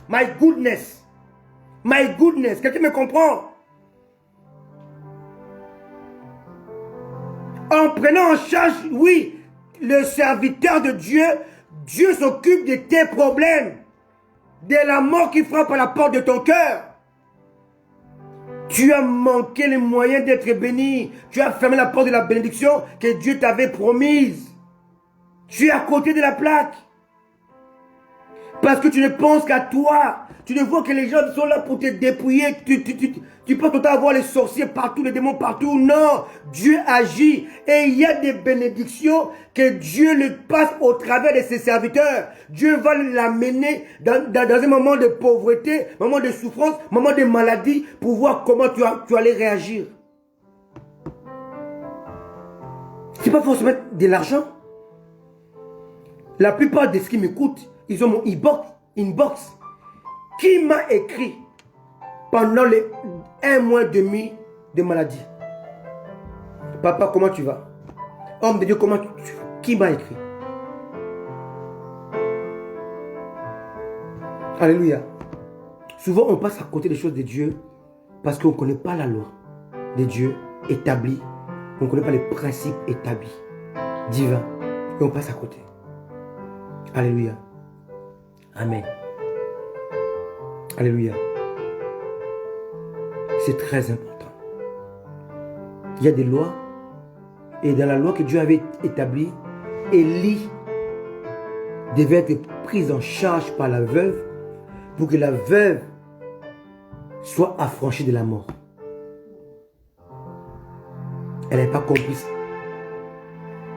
My goodness. My goodness. Quelqu'un me comprend? En prenant en charge, oui, le serviteur de Dieu, Dieu s'occupe de tes problèmes, de la mort qui frappe à la porte de ton cœur. Tu as manqué les moyens d'être béni. Tu as fermé la porte de la bénédiction que Dieu t'avait promise. Tu es à côté de la plaque. Parce que tu ne penses qu'à toi. Tu ne vois que les gens sont là pour te dépouiller. Tu peux tout avoir les sorciers partout, les démons partout. Non, Dieu agit. Et il y a des bénédictions que Dieu le passe au travers de ses serviteurs. Dieu va l'amener dans un moment de pauvreté, moment de souffrance, moment de maladie, pour voir comment tu allais réagir. Ce n'est pas forcément de l'argent. La plupart de ceux qui m'écoutent, ils ont mon inbox. Qui m'a écrit pendant les 1 mois et demi de maladie? Papa, comment tu vas? Homme de Dieu, comment tu vas? Qui m'a écrit? Alléluia. Souvent, on passe à côté des choses de Dieu parce qu'on ne connaît pas la loi de Dieu établie. On ne connaît pas les principes établis, divins. Et on passe à côté. Alléluia. Amen. Alléluia. C'est très important. Il y a des lois. Et dans la loi que Dieu avait établie, Élie devait être prise en charge par la veuve pour que la veuve soit affranchie de la mort. Elle n'est pas compris ça.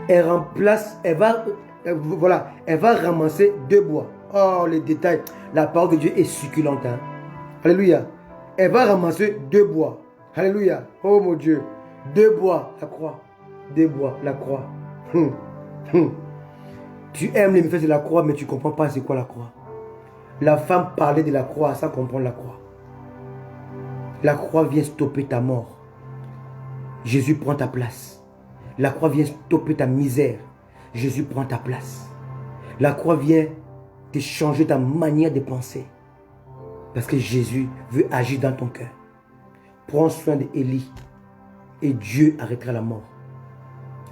Elle remplace, elle va ramasser 2 bois. Oh, les détails. La parole de Dieu est succulente. Hein? Alléluia. Elle va ramasser 2 bois. Alléluia. Oh mon Dieu. 2 bois, la croix. 2 bois, la croix. Tu aimes les méfaits de la croix, mais tu ne comprends pas c'est quoi la croix. La femme parlait de la croix sans comprendre la croix. La croix vient stopper ta mort. Jésus prend ta place. La croix vient stopper ta misère. Jésus prend ta place. La croix vient te changer ta manière de penser. Parce que Jésus veut agir dans ton cœur. Prends soin d'Élie. Et Dieu arrêtera la mort.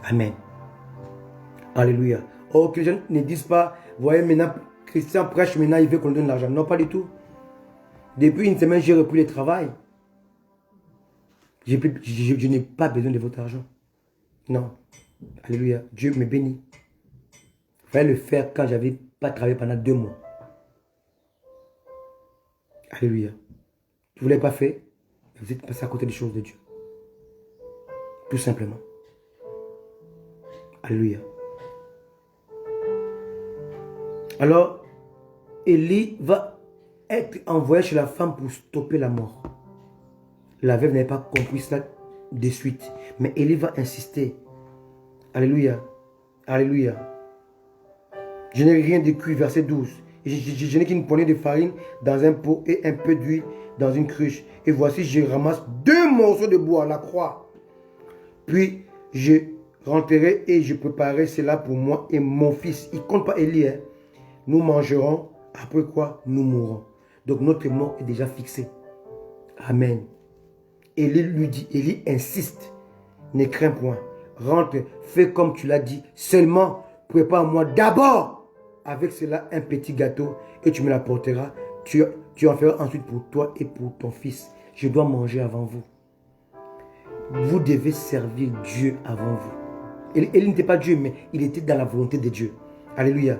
Amen. Alléluia. Oh, que les gens ne disent pas, voyez maintenant, Christian prêche maintenant, il veut qu'on donne l'argent. Non, pas du tout. Depuis une semaine, j'ai repris le travail. Je n'ai pas besoin de votre argent. Non. Alléluia. Dieu me bénit. Il fallait le faire quand je n'avais pas travaillé pendant 2 mois. Alléluia. Vous ne l'avez pas fait, vous êtes passé à côté des choses de Dieu. Tout simplement. Alléluia. Alors, Élie va être envoyé chez la femme pour stopper la mort. La veuve n'avait pas compris cela de suite. Mais Élie va insister. Alléluia. Alléluia. Je n'ai rien de cuit, verset 12. Je n'ai qu'une poignée de farine dans un pot et un peu d'huile dans une cruche. Et voici, je ramasse 2 morceaux de bois, la croix. Puis, je rentrerai et je préparerai cela pour moi et mon fils. Il ne compte pas Élie. Hein. Nous mangerons, après quoi, nous mourrons. Donc, notre mort est déjà fixée. Amen. Élie lui dit, Élie insiste, ne crains point. Rentre, fais comme tu l'as dit. Seulement, prépare-moi d'abord avec cela un petit gâteau et tu me l'apporteras. Tu en feras ensuite pour toi et pour ton fils. Je dois manger avant vous. Vous devez servir Dieu avant vous. Élie n'était pas Dieu, mais il était dans la volonté de Dieu. Alléluia.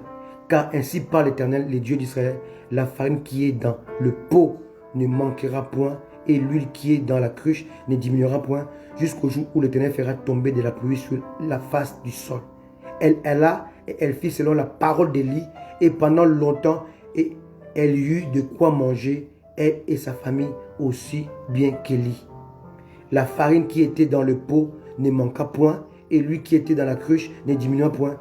Car ainsi parle l'Éternel, les dieux d'Israël, la farine qui est dans le pot ne manquera point, et l'huile qui est dans la cruche ne diminuera point, jusqu'au jour où l'Éternel fera tomber de la pluie sur la face du sol. Elle fit selon la parole d'Élie, et pendant longtemps, et elle eut de quoi manger, elle et sa famille aussi bien qu'Élie. La farine qui était dans le pot ne manqua point, et l'huile qui était dans la cruche ne diminua point,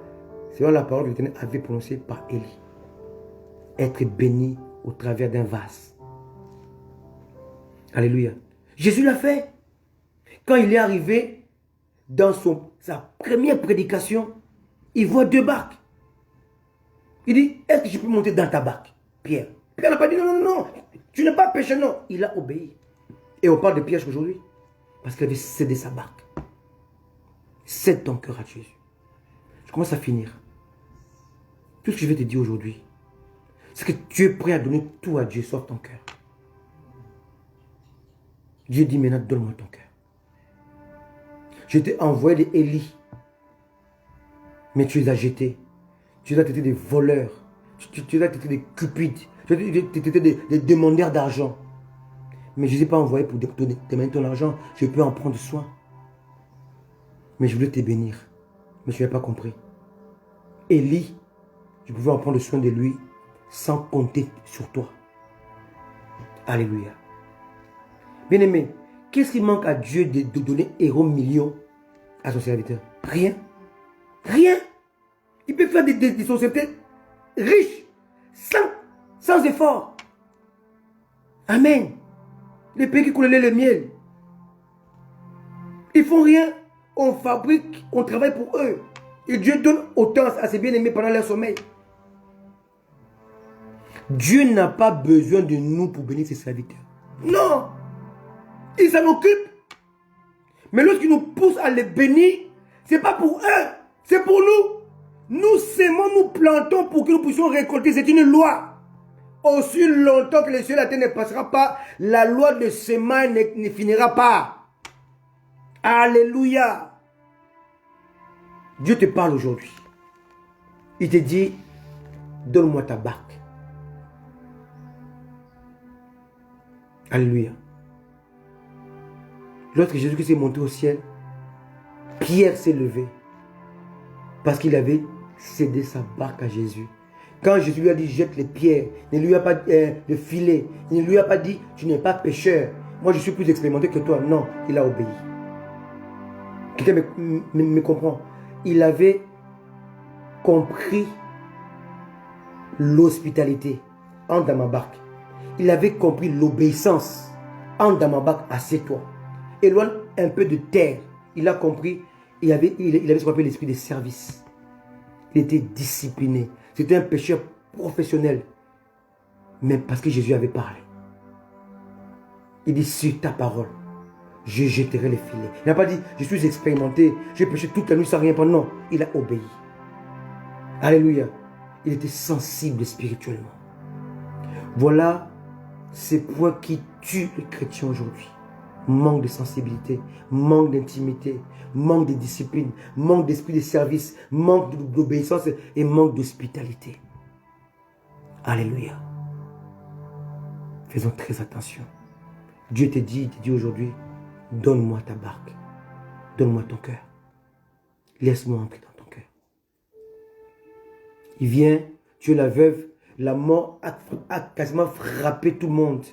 selon la parole que l'Éternel avait prononcée par Élie. Être béni au travers d'un vase. Alléluia. Jésus l'a fait. Quand il est arrivé dans sa première prédication, il voit 2 barques. Il dit, est-ce que je peux monter dans ta barque, Pierre? Pierre n'a pas dit, non, tu n'es pas péché, non. Il a obéi. Et on parle de Pierre aujourd'hui, parce qu'il avait cédé sa barque. Cède ton cœur à Jésus. Je commence à finir. Tout ce que je vais te dire aujourd'hui, c'est que tu es prêt à donner tout à Dieu, sauf ton cœur. Dieu dit maintenant, donne-moi ton cœur. Je t'ai envoyé des Élie, mais tu les as jetés. Tu les as traités des voleurs. Tu les as traités des cupides. Tu les as traités des demandeurs d'argent. Mais je ne les ai pas envoyés pour te donner ton argent. Je peux en prendre soin. Mais je voulais te bénir. Mais tu n'as pas compris. Élie, je pouvais en prendre soin de lui sans compter sur toi. Alléluia. Bien-aimé, qu'est-ce qui manque à Dieu de donner héros millions à son serviteur? Rien. Rien. Il peut faire des sociétés riches, sans effort. Amen. Les pays qui coulaient le miel. Ils font rien. On fabrique, on travaille pour eux. Et Dieu donne autant à ses bien-aimés pendant leur sommeil. Dieu n'a pas besoin de nous pour bénir ses serviteurs. Non. Il s'en occupe. Mais lorsqu'il nous pousse à les bénir, ce n'est pas pour eux, c'est pour nous. Nous sémons, nous plantons pour que nous puissions récolter. C'est une loi. Aussi longtemps que les cieux et la terre ne passera pas, la loi de sémence ne finira pas. Alléluia. Dieu te parle aujourd'hui. Il te dit, donne-moi ta barque. Alléluia. Lorsque Jésus-Christ est monté au ciel, Pierre s'est levé parce qu'il avait cédé sa barque à Jésus. Quand Jésus lui a dit, jette les pierres, il ne lui a pas de filet, il ne lui a pas dit, tu n'es pas pécheur. Moi, je suis plus expérimenté que toi. Non, il a obéi. Quelqu'un me comprend. Il avait compris l'hospitalité. Entre dans ma barque. Il avait compris l'obéissance. Entre dans ma barque, assieds-toi. Éloigne un peu de terre. Il a compris. Il avait ce qu'on appelle l'esprit de service. Il était discipliné. C'était un pécheur professionnel. Mais parce que Jésus avait parlé. Il dit, sur ta parole, je jetterai les filets. Il n'a pas dit, je suis expérimenté, j'ai péché toute la nuit sans rien prendre. Non, il a obéi. Alléluia. Il était sensible spirituellement. Voilà ces points qui tuent les chrétiens aujourd'hui. Manque de sensibilité, manque d'intimité, manque de discipline, manque d'esprit de service, manque d'obéissance et manque d'hospitalité. Alléluia. Faisons très attention. Dieu te dit aujourd'hui, donne-moi ta barque, donne-moi ton cœur. Laisse-moi entrer dans ton cœur. Il vient, tu es la veuve, la mort a quasiment frappé tout le monde.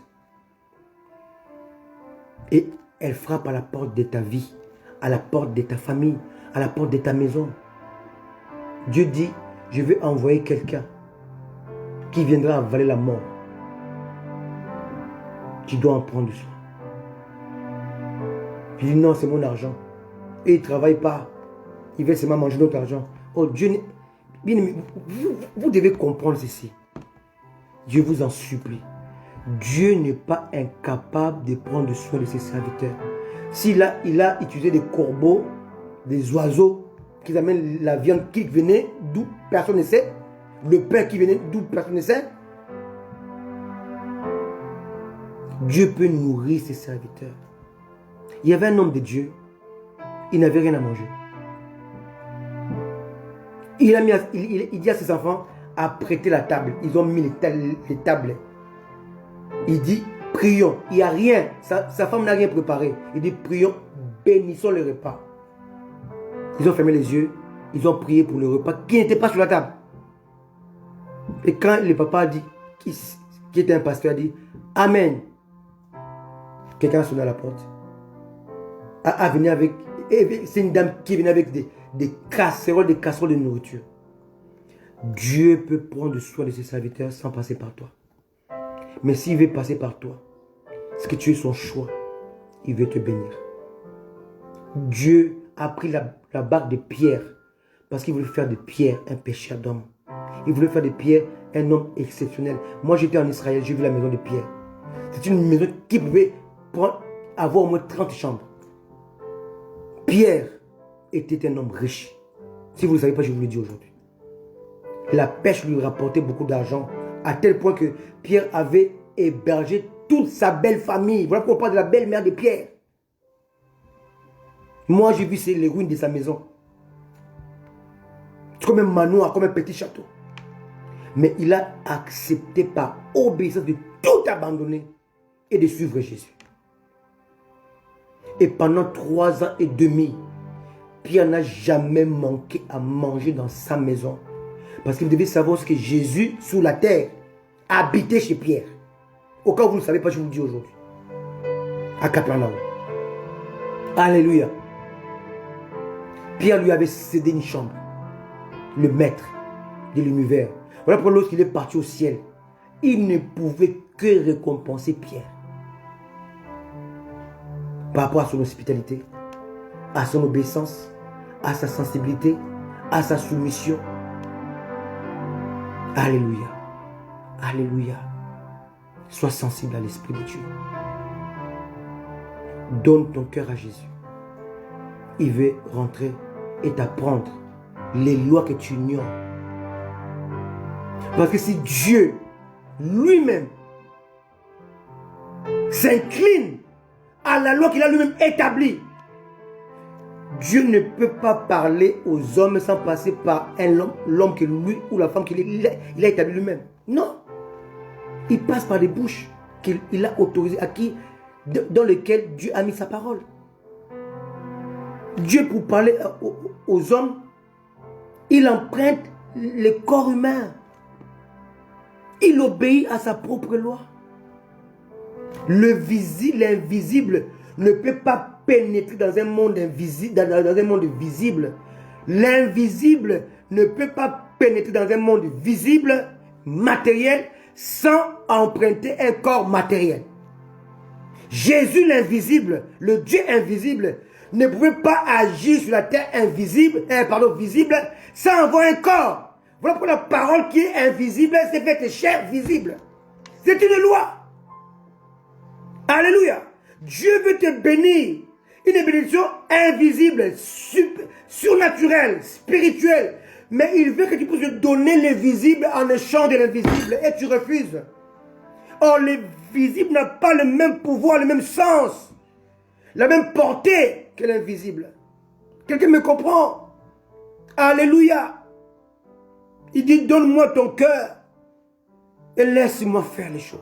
Et elle frappe à la porte de ta vie, à la porte de ta famille, à la porte de ta maison. Dieu dit, je vais envoyer quelqu'un qui viendra avaler la mort. Tu dois en prendre soin. Je dis non, c'est mon argent. Et il ne travaille pas. Il veut seulement manger notre argent. Oh Dieu, vous devez comprendre ceci. Dieu vous en supplie. Dieu n'est pas incapable de prendre soin de ses serviteurs. Il a utilisé des corbeaux, des oiseaux qui amènent la viande qui venait d'où personne ne sait, le pain qui venait d'où personne ne sait. Dieu peut nourrir ses serviteurs. Il y avait un homme de Dieu, il n'avait rien à manger. Il dit à ses enfants, à prêter la table. Ils ont mis les tables. Il dit, prions. Il n'y a rien. Sa femme n'a rien préparé. Il dit, prions, bénissons le repas. Ils ont fermé les yeux. Ils ont prié pour le repas qui n'était pas sur la table. Et quand le papa a dit, qui était un pasteur, a dit, Amen. Quelqu'un a sonné à la porte. C'est une dame qui venait avec des casseroles de nourriture. Dieu peut prendre soin de ses serviteurs sans passer par toi. Mais s'il veut passer par toi, c'est que tu es son choix. Il veut te bénir. Dieu a pris la barque de Pierre parce qu'il voulait faire de Pierre un pécheur d'homme. Il voulait faire de Pierre un homme exceptionnel. Moi, j'étais en Israël, j'ai vu la maison de Pierre. C'est une maison qui pouvait avoir au moins 30 chambres. Pierre, était un homme riche. Si vous ne le savez pas, je vous le dis aujourd'hui. La pêche lui rapportait beaucoup d'argent, à tel point que Pierre avait hébergé toute sa belle famille. Voilà pourquoi on parle de la belle-mère de Pierre. Moi, j'ai vu les ruines de sa maison. C'est comme un manoir, comme un petit château. Mais il a accepté par obéissance de tout abandonner et de suivre Jésus. Et pendant 3 ans et demi, Pierre n'a jamais manqué à manger dans sa maison. Parce que vous devez savoir ce que Jésus, sous la terre, habitait chez Pierre. Au cas où vous ne le savez pas, je vous le dis aujourd'hui. À Capernaum. Alléluia. Pierre lui avait cédé une chambre. Le maître de l'univers. Voilà pourquoi lorsqu'il est parti au ciel, il ne pouvait que récompenser Pierre. Par rapport à son hospitalité, à son obéissance, à sa sensibilité, à sa soumission. Alléluia. Alléluia. Sois sensible à l'Esprit de Dieu. Donne ton cœur à Jésus. Il veut rentrer et t'apprendre les lois que tu ignores. Parce que si Dieu lui-même s'incline à la loi qu'il a lui-même établie, Dieu ne peut pas parler aux hommes sans passer par l'homme que lui ou la femme qu'il a établi lui-même. Non. Il passe par les bouches qu'il a autorisées, dans lesquelles Dieu a mis sa parole. Dieu, pour parler aux hommes, il emprunte le corps humain. Il obéit à sa propre loi. L'invisible ne peut pas pénétrer dans un monde invisible, dans un monde visible. L'invisible ne peut pas pénétrer dans un monde visible, matériel, sans emprunter un corps matériel. Jésus l'invisible, le Dieu invisible, ne pouvait pas agir sur la terre visible, sans avoir un corps. Voilà pourquoi la parole qui est invisible s'est faite chair visible. C'est une loi. Alléluia. Dieu veut te bénir. Une bénédiction invisible, surnaturelle, spirituelle. Mais il veut que tu puisses donner le visible en échange de l'invisible. Et tu refuses. Or, le visible n'a pas le même pouvoir, le même sens, la même portée que l'invisible. Quelqu'un me comprend? Alléluia. Il dit, donne-moi ton cœur et laisse-moi faire les choses.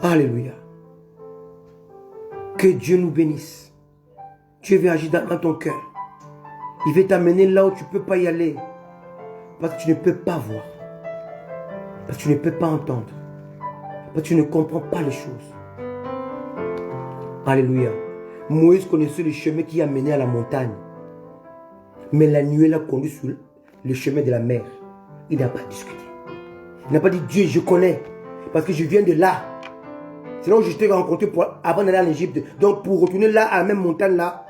Alléluia. Que Dieu nous bénisse. Dieu veut agir dans ton cœur. Il veut t'amener là où tu ne peux pas y aller. Parce que tu ne peux pas voir. Parce que tu ne peux pas entendre. Parce que tu ne comprends pas les choses. Alléluia. Moïse connaissait le chemin qui a mené à la montagne. Mais la nuée l'a conduit sur le chemin de la mer. Il n'a pas discuté. Il n'a pas dit, Dieu, je connais. Parce que je viens de là. Sinon, je t'ai rencontré avant d'aller en Égypte. Donc, pour retourner là, à la même montagne là,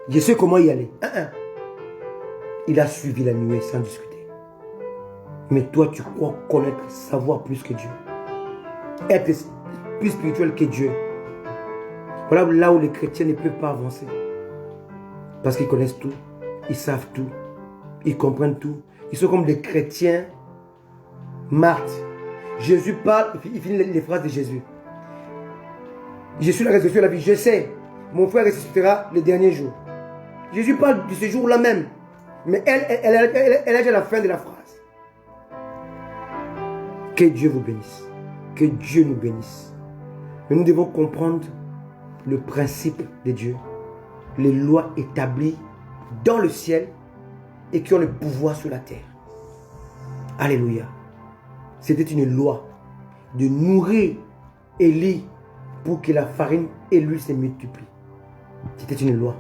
je sais comment y aller. Il a suivi la nuée sans discuter. Mais toi, tu crois connaître, savoir plus que Dieu. Être plus spirituel que Dieu. Voilà là où les chrétiens ne peuvent pas avancer. Parce qu'ils connaissent tout. Ils savent tout. Ils comprennent tout. Ils sont comme des chrétiens Marthe. Jésus parle, il finit les phrases de Jésus. Je suis la résurrection de la vie. Je sais, mon frère ressuscitera le dernier jour. Jésus parle de ce jour-là même. Mais elle a déjà la fin de la phrase. Que Dieu vous bénisse. Que Dieu nous bénisse. Mais nous devons comprendre le principe de Dieu. Les lois établies dans le ciel et qui ont le pouvoir sur la terre. Alléluia. C'était une loi de nourrir Élie pour que la farine et l'huile se multiplient. C'était une loi.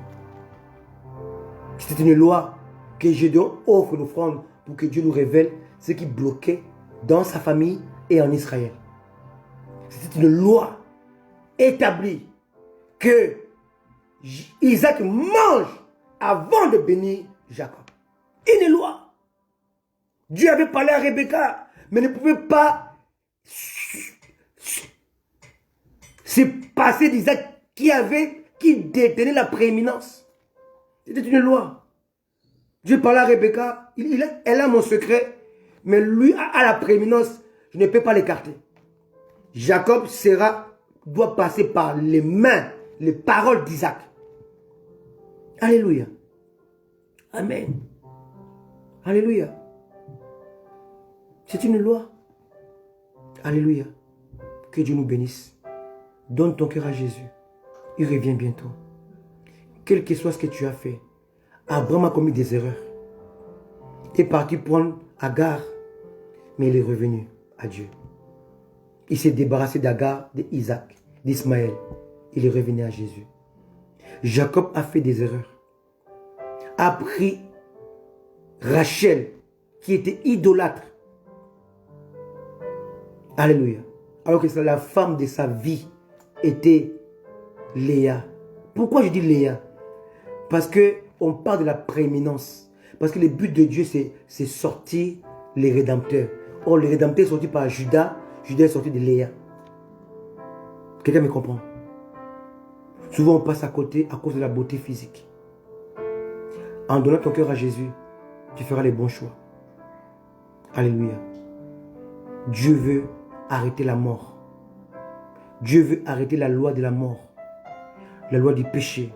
C'était une loi que Gédéon offre l'offrande pour que Dieu nous révèle ce qui bloquait dans sa famille et en Israël. C'était une loi établie que Isaac mange avant de bénir Jacob. Une loi. Dieu avait parlé à Rebecca, mais ne pouvait pas se passer d'Isaac qui détenait la prééminence. C'était une loi. Dieu parlait à Rebecca, elle a mon secret, mais lui a la prééminence. Je ne peux pas l'écarter. Jacob doit passer par les mains, les paroles d'Isaac. Alléluia. Amen. Alléluia. C'est une loi. Alléluia. Que Dieu nous bénisse. Donne ton cœur à Jésus. Il revient bientôt. Quel que soit ce que tu as fait, Abraham a commis des erreurs. Il est parti prendre Agar, mais il est revenu à Dieu. Il s'est débarrassé d'Agar, d'Isaac, d'Ismaël. Il est revenu à Jésus. Jacob a fait des erreurs. A pris Rachel, qui était idolâtre. Alléluia. Alors que la femme de sa vie était Léa. Pourquoi je dis Léa? Parce qu'on parle de la prééminence. Parce que le but de Dieu, c'est sortir les rédempteurs. Or, les rédempteurs sont sortis par Judas. Judas est sorti de Léa. Quelqu'un me comprend? Souvent, on passe à côté à cause de la beauté physique. En donnant ton cœur à Jésus, tu feras les bons choix. Alléluia. Dieu veut arrêter la mort. Dieu veut arrêter la loi de la mort. La loi du péché.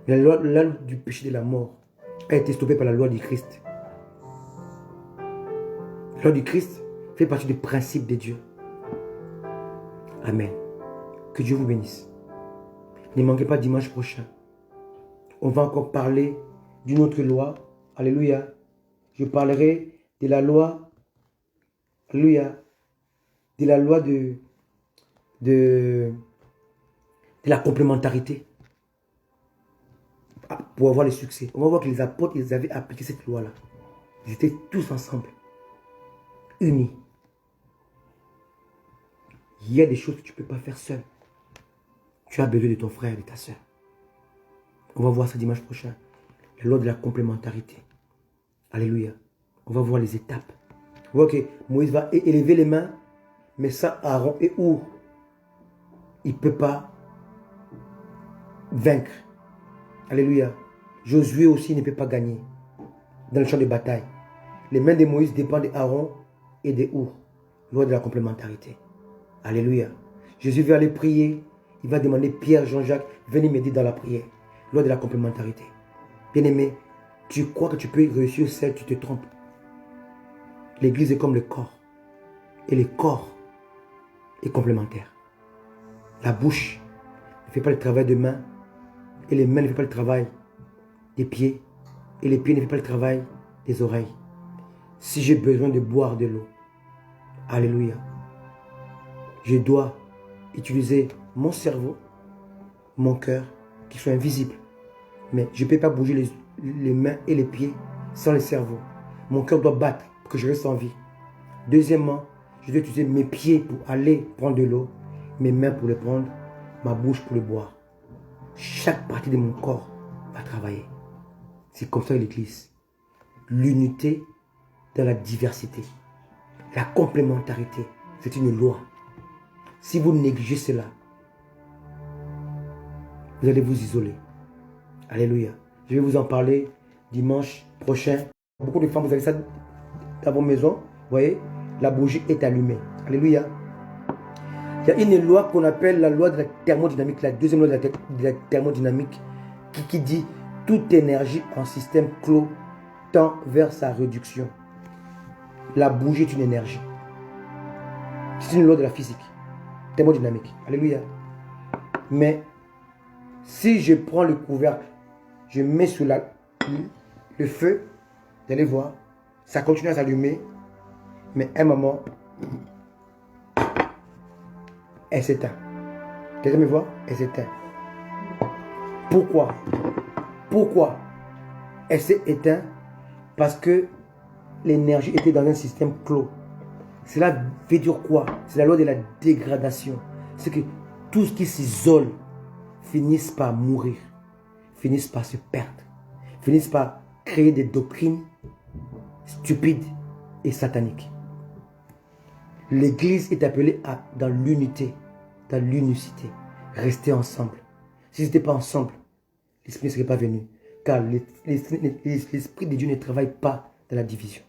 La loi du péché de la mort a été stoppée par la loi du Christ. La loi du Christ fait partie du principe de Dieu. Amen. Que Dieu vous bénisse. Ne manquez pas dimanche prochain. On va encore parler d'une autre loi. Alléluia. Je parlerai de la loi. Alléluia. De la loi de la complémentarité. Pour avoir le succès. On va voir que les apôtres, ils avaient appliqué cette loi-là. Ils étaient tous ensemble. Unis. Il y a des choses que tu ne peux pas faire seul. Tu as besoin de ton frère et de ta soeur. On va voir ça dimanche prochain. La loi de la complémentarité. Alléluia. On va voir les étapes. On voit que Moïse va élever les mains, mais ça, Aaron et Our, il ne peut pas vaincre. Alléluia. Josué aussi ne peut pas gagner dans le champ de bataille. Les mains de Moïse dépendent d'Aaron et de Our. Loi de la complémentarité. Alléluia. Jésus veut aller prier. Il va demander Pierre, Jean-Jacques, venez m'aider dans la prière. Loi de la complémentarité. Bien-aimé, tu crois que tu peux réussir seul, tu te trompes. L'église est comme le corps. Et le corps est complémentaire. La bouche ne fait pas le travail des mains. Et les mains ne font pas le travail des pieds. Et les pieds ne font pas le travail des oreilles. Si j'ai besoin de boire de l'eau, alléluia, je dois utiliser mon cerveau, mon cœur, qui sont invisibles. Mais je ne peux pas bouger les mains et les pieds sans le cerveau. Mon cœur doit battre pour que je reste en vie. Deuxièmement, je dois utiliser mes pieds pour aller prendre de l'eau, mes mains pour le prendre, ma bouche pour le boire. Chaque partie de mon corps va travailler. C'est comme ça l'église. L'unité dans la diversité. La complémentarité, c'est une loi. Si vous négligez cela, vous allez vous isoler. Alléluia. Je vais vous en parler dimanche prochain. Beaucoup de femmes, vous avez ça dans vos maisons. Vous voyez, la bougie est allumée. Alléluia. Il y a une loi qu'on appelle la loi de la thermodynamique, la deuxième loi de la thermodynamique, qui dit toute énergie en système clos tend vers sa réduction. La bougie est une énergie. C'est une loi de la physique, thermodynamique. Alléluia. Mais si je prends le couvercle, je mets sous le feu, vous allez voir, ça continue à s'allumer, mais à un moment, elle s'éteint. Quelqu'un me voit? Elle s'éteint. Pourquoi? Pourquoi elle s'est éteinte? Parce que l'énergie était dans un système clos. Cela veut dire quoi? C'est la loi de la dégradation. C'est que tout ce qui s'isole finisse par mourir, finisse par se perdre, finisse par créer des doctrines stupides et sataniques. L'église est appelée dans l'unité, dans l'unicité. Rester ensemble. Si ce n'était pas ensemble, l'Esprit ne serait pas venu. car l'Esprit de Dieu ne travaille pas dans la division.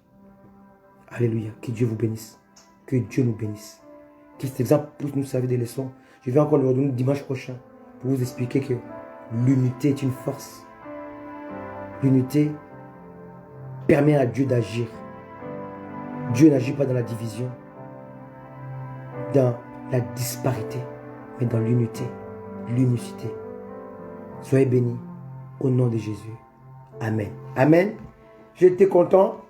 Alléluia. Que Dieu vous bénisse. Que Dieu nous bénisse. Que cet exemple puisse nous servir de leçon. Je vais encore le redonner dimanche prochain pour vous expliquer que l'unité est une force. L'unité permet à Dieu d'agir. Dieu n'agit pas dans la division, dans la disparité, mais dans l'unité, l'unicité. Soyez bénis au nom de Jésus. Amen. Amen. J'ai été content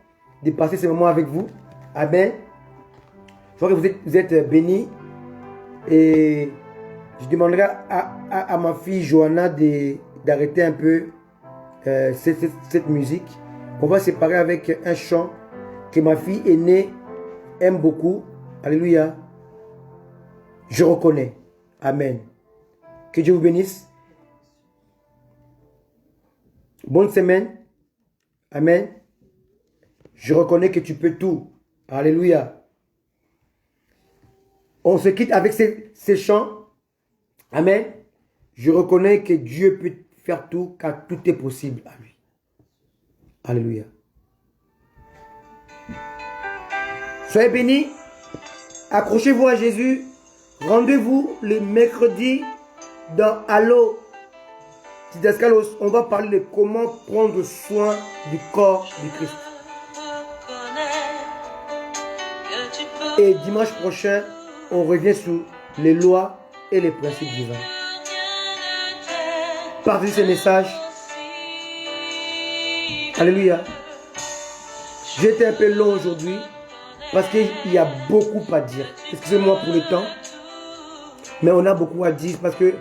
de passer ce moment avec vous. Amen. Je vois que vous êtes bénis. Et je demanderai à ma fille Johanna d'arrêter un peu cette musique. On va séparer avec un chant que ma fille aînée aime beaucoup. Alléluia. Je reconnais. Amen. Que Dieu vous bénisse. Bonne semaine. Amen. Je reconnais que tu peux tout. Alléluia. On se quitte avec ces chants. Amen. Je reconnais que Dieu peut faire tout car tout est possible à lui. Alléluia. Soyez bénis. Accrochez-vous à Jésus. Rendez-vous le mercredi dans Allo Didascalos. On va parler de comment prendre soin du corps du Christ. Et dimanche prochain, on revient sur les lois et les principes divins. Partagez ce message. Alléluia. J'ai été un peu long aujourd'hui parce qu'il y a beaucoup à dire. Excusez-moi pour le temps. Mais on a beaucoup à dire parce que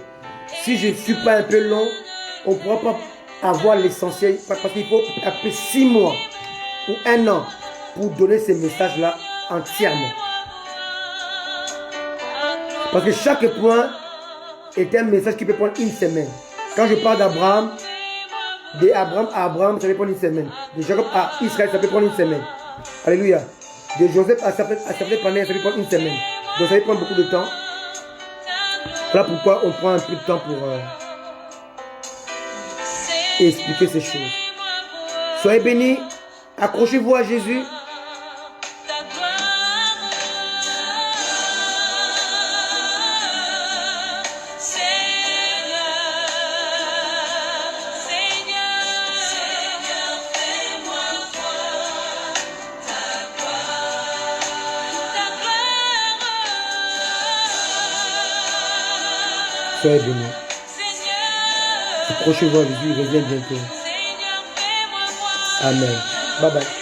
si je ne suis pas un peu long, on ne pourra pas avoir l'essentiel. Parce qu'il faut après 6 mois ou 1 an pour donner ces messages-là entièrement. Parce que chaque point est un message qui peut prendre 1 semaine. Quand je parle d'Abraham, d'Abraham à Abraham, ça peut prendre 1 semaine. De Jacob à Israël, ça peut prendre 1 semaine. Alléluia. De Joseph à Saphir-Panay, ça peut prendre 1 semaine. Donc ça peut prendre beaucoup de temps. Voilà pourquoi on prend un peu de temps pour expliquer ces choses. Soyez bénis. Accrochez-vous à Jésus. Soyez bénis. Accrochez-vous à Jésus, il revient bientôt. Amen. Bye bye.